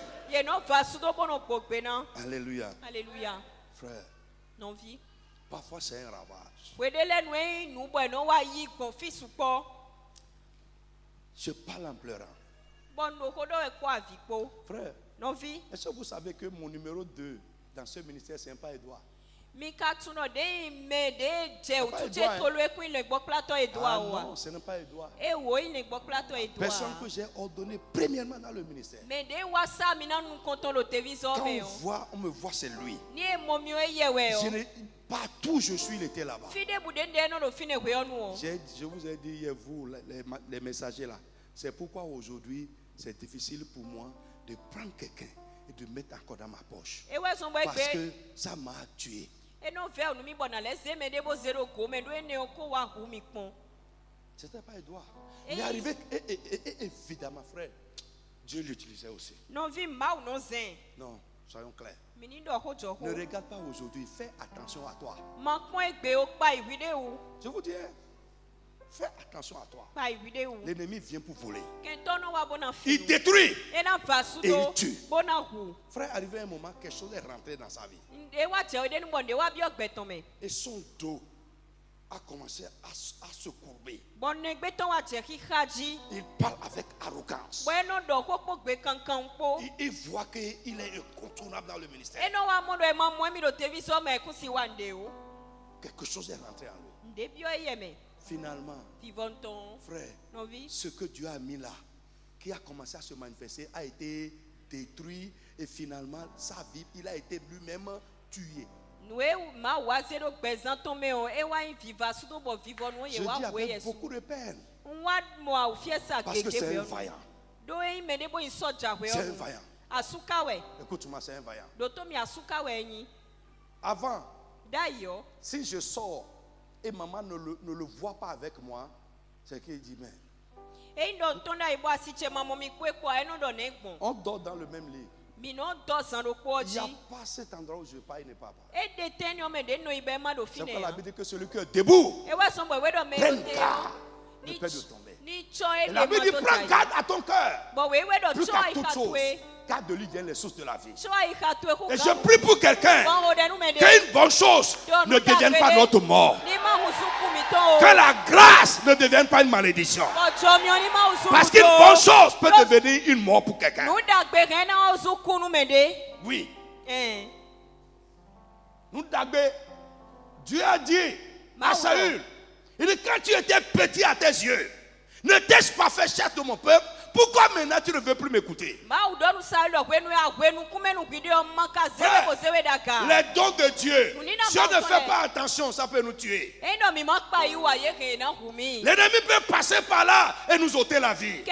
Alléluia. Frère, parfois c'est un ravage. Je parle en pleurant. Frère, est-ce que vous savez que mon numéro 2 dans ce ministère, c'est pas Edouard? Ah non, ce n'est pas Edouard. Personne que j'ai ordonné premièrement dans le ministère. Quand on me voit, c'est lui. Partout où je suis, il était là-bas. Je vous ai dit hier, vous, les messagers là, c'est pourquoi aujourd'hui, c'est difficile pour moi de prendre quelqu'un et de mettre encore dans ma poche. Parce que ça m'a tué. Et non vers nous mi bona les me debo zero ko me do ene ko wa hu mi pon. C'était pas Edouard. Il est arrivé évidemment frère. Dieu l'utilisait aussi. Non vi ma ou non zin. Non, soyons clairs. Ne regarde pas aujourd'hui, fais attention à toi. Je vous dis, fais attention à toi. L'ennemi vient pour voler. Il détruit et il tue. Frère, arrivé un moment, quelque chose est rentré dans sa vie. Et son dos a commencé à se courber. Il parle avec arrogance. Il voit qu'il est incontournable dans le ministère. Quelque chose est rentré en lui. Finalement, frère, ce que Dieu a mis là, qui a commencé à se manifester, a été détruit et finalement, sa vie, il a été lui-même tué. Je dis avec beaucoup de peine. Parce que c'est un vaillant. C'est un vaillant. Écoute-moi, c'est un vaillant. Avant, si je sors et maman ne le voit pas avec moi, c'est qu'il dit, mais on dort dans le même lit. Il n'y a pas cet endroit où je pars, il n'est pas. C'est pour la Bible dit que celui qui est debout prenne garde ne peut de tomber. Et la Bible dit prends garde à ton cœur. Plus qu'à toute chose, car de lui viennent les sources de la vie. Et je prie pour quelqu'un qu'une bonne chose ne devienne pas notre mort. Que la grâce ne devienne pas une malédiction. Parce qu'une bonne chose peut devenir une mort pour quelqu'un. Oui. Nous d'Agbé, Dieu a dit à Saül, il dit quand tu étais petit à tes yeux, ne t'ai-je pas fait chef de mon peuple? Pourquoi maintenant tu ne veux plus m'écouter? Les dons de Dieu, si on ne fait pas attention, ça peut nous tuer. L'ennemi peut passer par là et nous ôter la vie.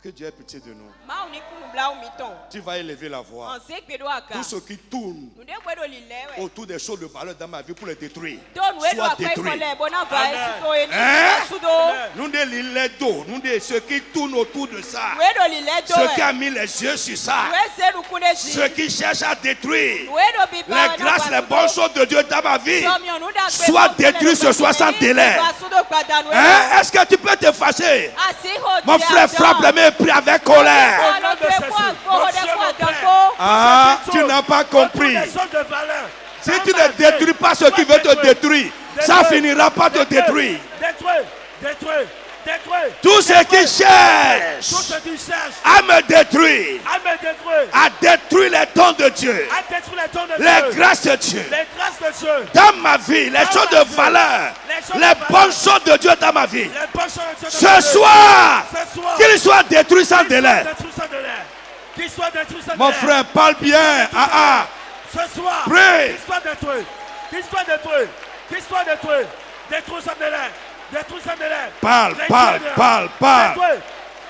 Que Dieu ait pitié de nous. Tu vas élever la voix. Tout ce qui tourne autour des choses de valeur dans ma vie pour les détruire, soit détruit. Nous les dos, nous ceux qui tournent autour de ça, ceux qui ont mis les yeux sur ça, ceux qui cherchent à détruire les grâces, les bonnes choses de Dieu dans ma vie, soit détruits ce soir sans délai. Est-ce que tu peux te fâcher? Mon frère frappe les mains. Pris avec colère. Ah, tu n'as pas compris. Si tu ne détruis pas ce qui veut te détruire, ça finira par te détruire. Tous ceux qui cherchent à me détruire, à détruire les dons de Dieu, les grâces de Dieu dans ma vie, les choses de valeur, les bonnes choses de Dieu dans ma vie, ce soir, qu'ils soient détruits sans délai. Mon frère, parle bien. Ce soir, prie. Qu'ils soient détruits. Détruits sans délai. Parle.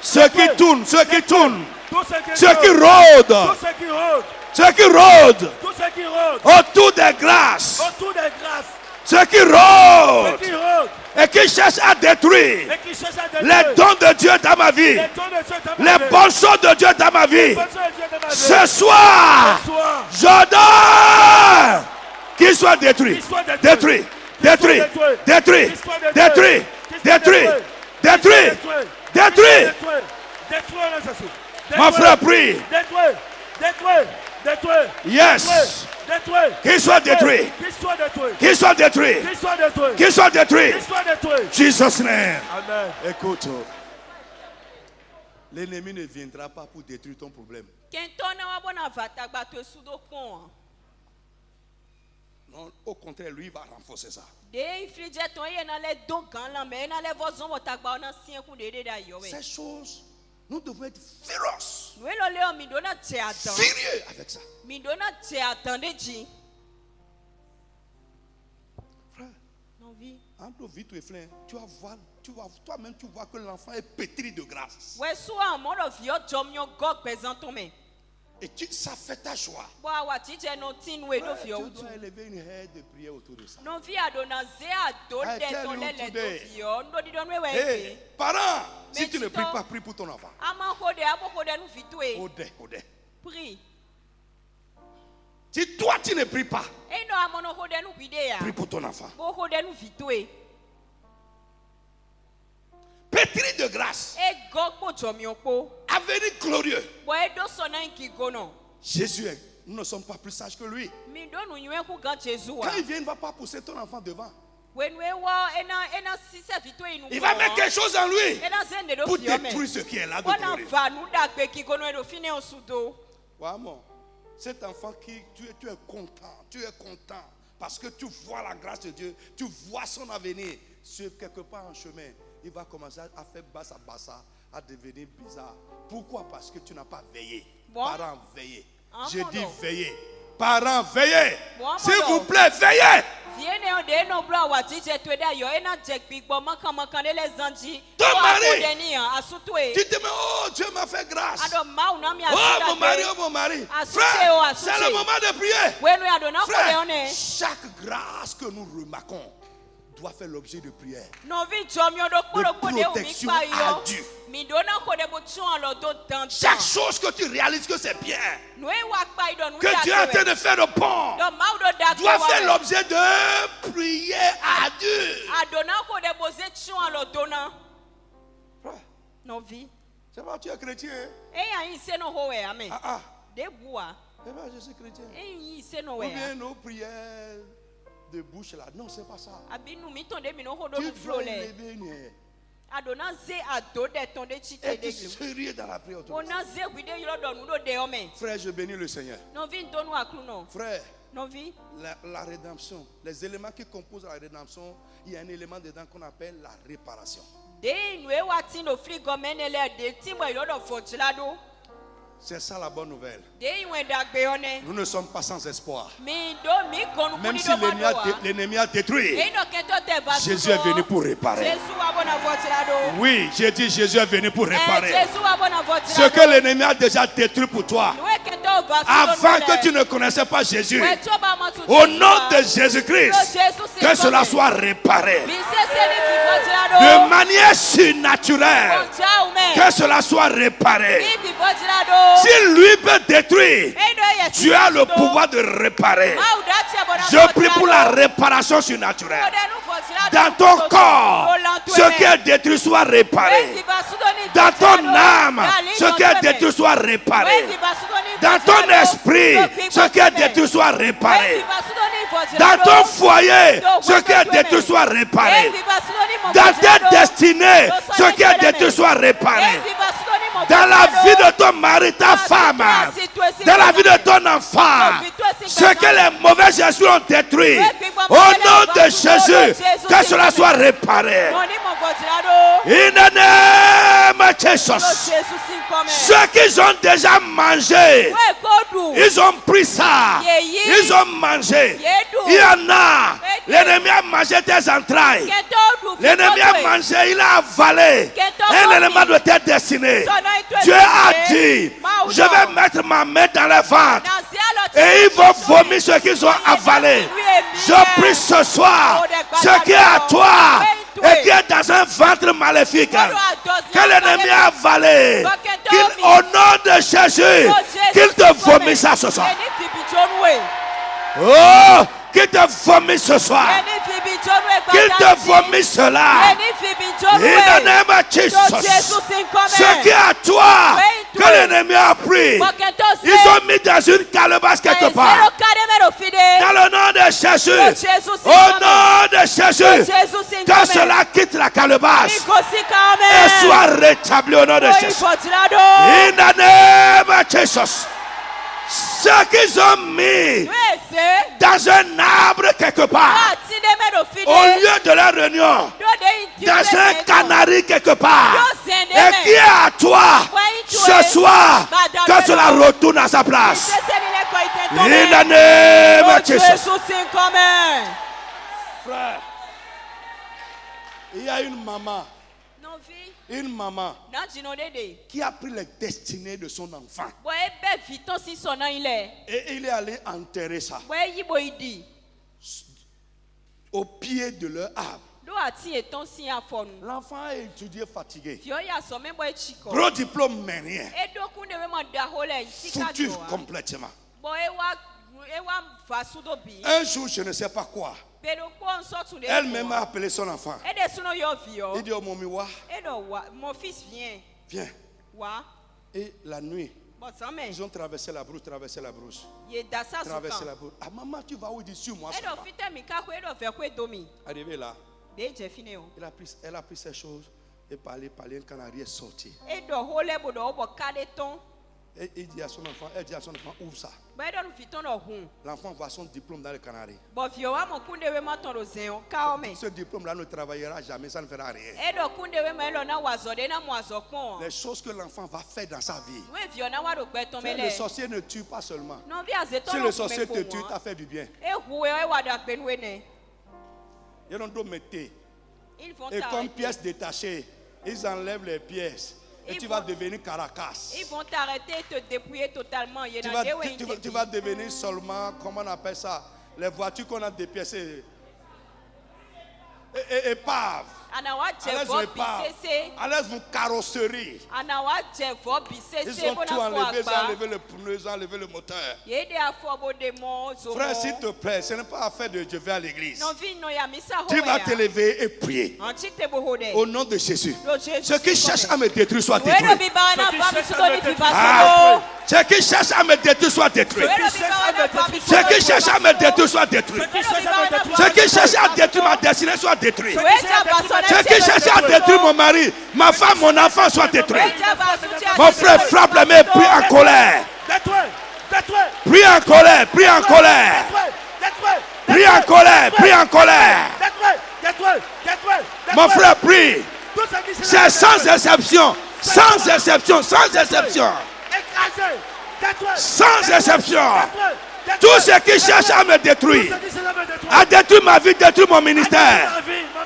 Ceux qui tournent, ceux qui rôdent autour des grâces, ceux qui rôdent et qui cherchent à détruire les dons de Dieu dans ma vie, les bonnes choses de Dieu dans ma vie. Ce soir, j'ordonne qu'ils soient détruits. Détruit. Mon frère, prie. Yes. Qu'il soit détruit. Jesus name. Amen. Écoute. L'ennemi ne viendra pas pour détruire ton problème. Non, au contraire, lui va renforcer ça. Ces choses, nous devons être féroces. Furieux avec ça. Frère, entre vite et flin, tu vas voir, toi-même tu vois que l'enfant est pétri de grâce. Et ça fait ta joie. Tu dois élever une haie de prière autour de ça. Hey, parents, si tu ne pries pas, prie pour ton enfant. Prie. Si toi tu ne pries pas, prie pour ton enfant. Pétri de grâce. Avenir glorieux. Jésus, nous ne sommes pas plus sages que lui. Quand il vient, il ne va pas pousser ton enfant devant. Il va mettre quelque chose en lui pour détruire ce qui est là de glorieux. Wow, cet enfant tu es content parce que tu vois la grâce de Dieu, tu vois son avenir. Sur quelque part en chemin, il va commencer à faire bassa, à devenir bizarre. Pourquoi? Parce que tu n'as pas veillé. Parents, veillez. Je dis veillez. Parents, veillez. S'il vous plaît, veillez. Ton mari, tu te mets, oh Dieu m'a fait grâce. Oh mon mari. Frère, c'est le moment de prier. Frère, chaque grâce que nous remarquons doit faire l'objet de prière, de protection à Dieu. Chaque chose que tu réalises que c'est bien, que Dieu est en train de faire le bon, doit faire l'objet de prier à Dieu. C'est pas tu es chrétien. Je suis chrétien. Ou bien nos prières de bouche là. Non, c'est pas ça. Tu dois élever une haie. Être sérieux dans la prière. Frère, je bénis le Seigneur. Frère, la rédemption, les éléments qui composent la rédemption, il y a un élément dedans qu'on appelle la réparation. C'est ça la bonne nouvelle. Nous ne sommes pas sans espoir. Même si l'ennemi a détruit, Jésus est venu pour réparer. Oui, j'ai dit Jésus est venu pour réparer. Ce que l'ennemi a déjà détruit pour toi, avant que tu ne connaissais pas Jésus, au nom de Jésus-Christ, que cela soit réparé. De manière surnaturelle, que cela soit réparé. Si lui peut détruire, tu as le pouvoir de réparer. Je prie pour la réparation surnaturelle. Dans ton corps, ce qui est détruit soit réparé. Dans ton âme, ce qui est détruit soit réparé. Dans ton esprit, ce qui est détruit soit réparé. Dans ton foyer, ce qui est détruit soit réparé. Dans tes destinées, ce qui est détruit soit réparé. Dans la vie de ton mari, ta femme, dans la vie de ton enfant, ce que les mauvais esprits ont détruit, au nom de Jésus, que cela soit réparé. In the name of Jesus. Ceux qui ont déjà mangé, ils ont pris ça, ils ont mangé. Il y en a, l'ennemi a mangé tes entrailles, l'ennemi a mangé, il a avalé un élément de tes destinées. Dieu a dit, je vais mettre ma main dans les ventres et ils vont vomir ce qu'ils ont avalé. Je prie ce soir, ce qui est à toi et qui est dans un ventre maléfique, que l'ennemi a avalé, au nom de Jésus, qu'il te vomisse ce soir. Oh, qu'il te vomisse ce soir. Qu'il te vomisse cela. In the name of Jesus. Ce qui est à toi, que l'ennemi a pris, ils ont mis dans une calebasse quelque part. Dans le nom de Jésus. Au nom de Jésus. Que cela quitte la calebasse et soit rétabli au nom de Jésus. In the name of Jesus. Ce qu'ils ont mis dans un arbre quelque part, au lieu de la réunion, dans un canari quelque part, et qui est à toi ce soir, que cela retourne à sa place. In the name of Jesus. Frère, il y a une maman. Une maman qui a pris les destinées de son enfant. Et il est allé enterrer ça au pied de leur arbre. L'enfant a étudié fatigué. Gros diplôme, mais rien. Foutu complètement. Un jour, je ne sais pas quoi. Elle-même a appelé son enfant. Il dit, oh mon fils, viens. Et la nuit, ils ont traversé la brousse. Ah maman, tu vas où? Il dit, sur moi. Arrivé là, elle a pris ses choses et parlé, un canari est sorti. Et il dit à son enfant, ouvre ça. L'enfant voit son diplôme dans le canari. Ce diplôme-là ne travaillera jamais, ça ne fera rien. Les choses que l'enfant va faire dans sa vie. Le sorcier ne tue pas seulement. Si le sorcier te tue, tu as fait du bien. Ils ont dos mété. Et comme pièces détachées, ils enlèvent les pièces. Et tu vas devenir Caracas. Ils vont t'arrêter et te dépouiller totalement. Tu vas devenir seulement, comment on appelle ça, les voitures qu'on a dépiécées. Épave. Allez une carrosserie. Ils ont tout enlevé, ils ont enlevé le pneu, ils ont enlevé le moteur. Frère, s'il te plaît, ce n'est pas affaire de je vais à l'église. Tu vas te lever et prier au nom de Jésus. Ceux qui cherchent à me détruire soient détruits. Ceux qui cherchent à me détruire soient détruits. Ceux qui cherchent à me détruire soient détruits. Ceux qui cherchent à détruire ma destinée soient détruits. Ceux qui cherchent à détruire mon mari, ma femme, mon enfant soient détruits. Mon frère, frappe les mains, prie en colère. Prie en colère, prie en colère. Prie en colère, prie en colère. Mon frère, prie. C'est sans exception. Sans exception, sans exception. Sans exception. Tous ceux qui cherchent à me détruire, à détruire ma vie, détruire mon ministère,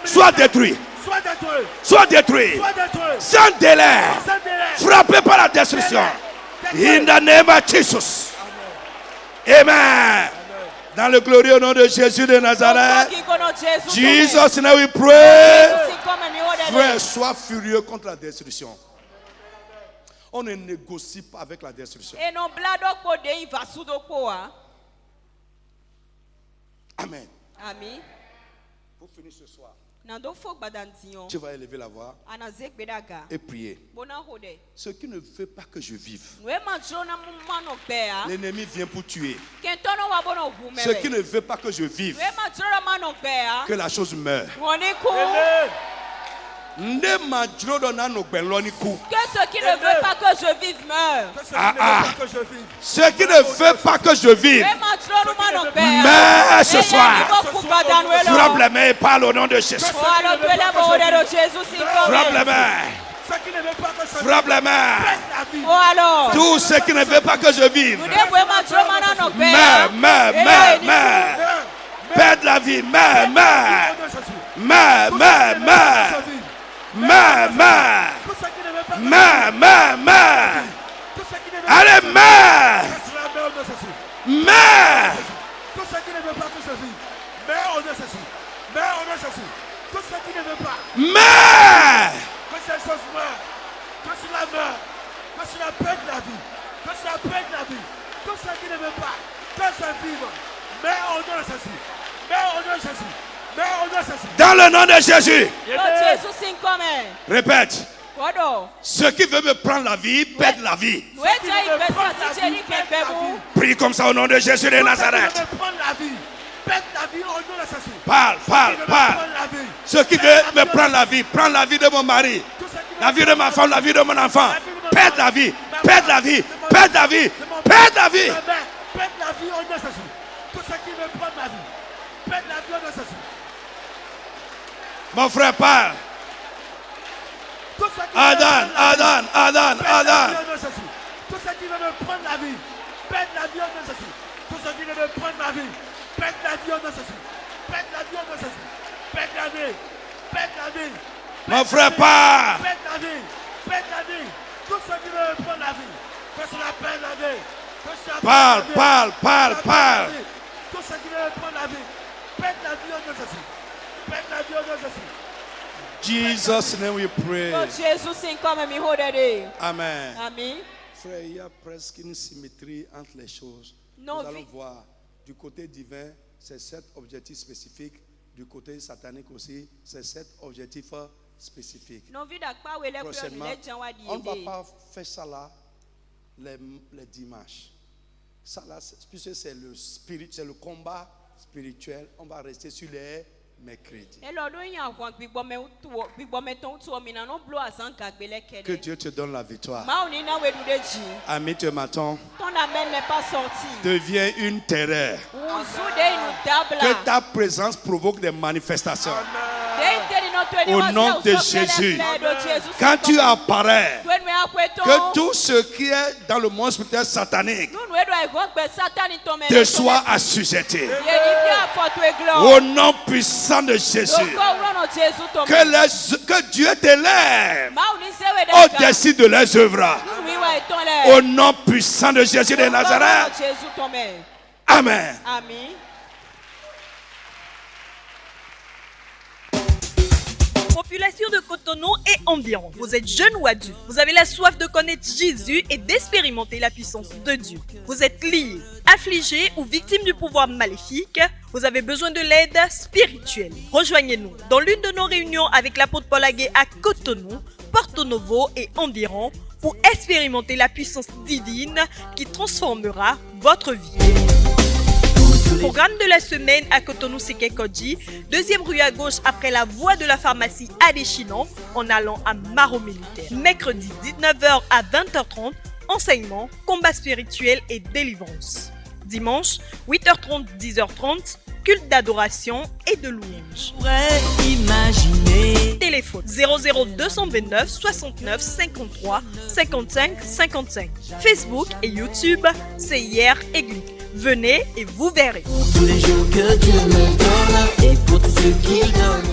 soient détruits. Soient détruits. Sans délai. Frappés par la destruction. In the name of Jesus. Amen. Dans le glorieux nom de Jésus de Nazareth. Jesus, now we pray. Frère, sois furieux contre la destruction. On ne négocie pas avec la destruction. Amen. Amen. Pour finir ce soir, tu vas élever la voix et prier. Ce qui ne veut pas que je vive, l'ennemi vient pour tuer. Ce qui ne veut pas que je vive, que la chose meure. Que ce qui ne veut pas que je vive meure. Ce qui ne veut pas que je vive meure ce soir. Frappe les mains et parle au nom de Jésus. Frappe les mains. Frappe les mains. Tout ce qui ne veut pas que je vive meure, meure, meure, meure. Perdre la vie, meure, meure. Meure, meure, meure. Meurs, meurs. Meurs, meurs, meurs. Allez, meurs. Meurs. Tout ce qui ne veut pas que je vive, meurs au nom de Jésus. Meurs au nom de Jésus. Tout ce qui ne veut pas. Meurs. Que ces choses meurent. Que cela meure. Que cela perde la vie. Que cela perde la vie. Tout ce qui ne veut pas que je vive, meurs au nom de Jésus. Meurs au nom de Jésus. Dans le nom de Jésus. Répète. Ceux qui veulent me prendre la vie perdent la vie. Prie comme ça au nom de Jésus de Nazareth. Parle, parle, parle. Ceux qui veulent me prendre la vie, prendre la vie de mon mari, la vie de ma femme, la vie de mon enfant, perdent la vie, perdent la vie, perdent la vie, perdent la vie. Perdent la vie au nom de Jésus. Tous ceux qui veulent prendre la vie, perdent la vie au nom de Jésus. Mon frère parle. Adam, Adam, Adam, Adam. Tous ceux qui veulent prendre la vie, perdent la vie au nom de Jésus. Tous ceux qui veulent prendre la vie, perdent la vie au nom de Jésus. Perdent la vie au nom de Jésus. Perdent la vie, perdent la vie, Mon frère, parle. Pète la vie. Pète la vie. Tout ce qui veut prendre la vie. Que cela pète la vie. Parle. Tout ce qui veut prendre la vie. Pète la vie au nom de Jésus. Pète la vie au nom de Jésus. Jesus' name we pray. Amen. Amen. Frère, il y a presque une symétrie entre les choses. Nous allons voir. Du côté divin, c'est 7 objectifs spécifiques. Du côté satanique aussi, c'est 7 objectifs spécifiques. Prochainement, on ne va pas faire ça là les dimanches. Ça là, puisque c'est le spirit, c'est le combat spirituel, on va rester sur les mercredis. Que Dieu te donne la victoire. Ami, tu m'entends? Ton amen n'est pas sorti. Deviens une terreur. Que ta présence provoque des manifestations. Au nom de Jésus. Quand tu apparais, que tout ce qui est dans le monde spirituel satanique te soit assujetti. Au nom puissant de Jésus. Que Dieu t'élève au-dessus de les œuvres. Au nom puissant de Jésus de Nazareth. Amen. Amen. Population de Cotonou et environ. Vous êtes jeune ou adulte. Vous avez la soif de connaître Jésus et d'expérimenter la puissance de Dieu. Vous êtes lié, affligé ou victime du pouvoir maléfique. Vous avez besoin de l'aide spirituelle. Rejoignez-nous dans l'une de nos réunions avec l'apôtre Paul Aguet à Cotonou, Porto Novo et environ pour expérimenter la puissance divine qui transformera votre vie. Programme de la semaine à Cotonou Sekekodji, 2e rue à gauche après la voie de la pharmacie Adéchinon en allant à Maro Militaire. Mercredi 19h à 20h30, enseignement, combat spirituel et délivrance. Dimanche 8h30, 10h30, culte d'adoration et de louange. Téléphone 00229 69 53 55 55. Facebook et YouTube, CIR Église. Venez et vous verrez. Tous les jours que Dieu me donne et pour tout ce qu'il donne.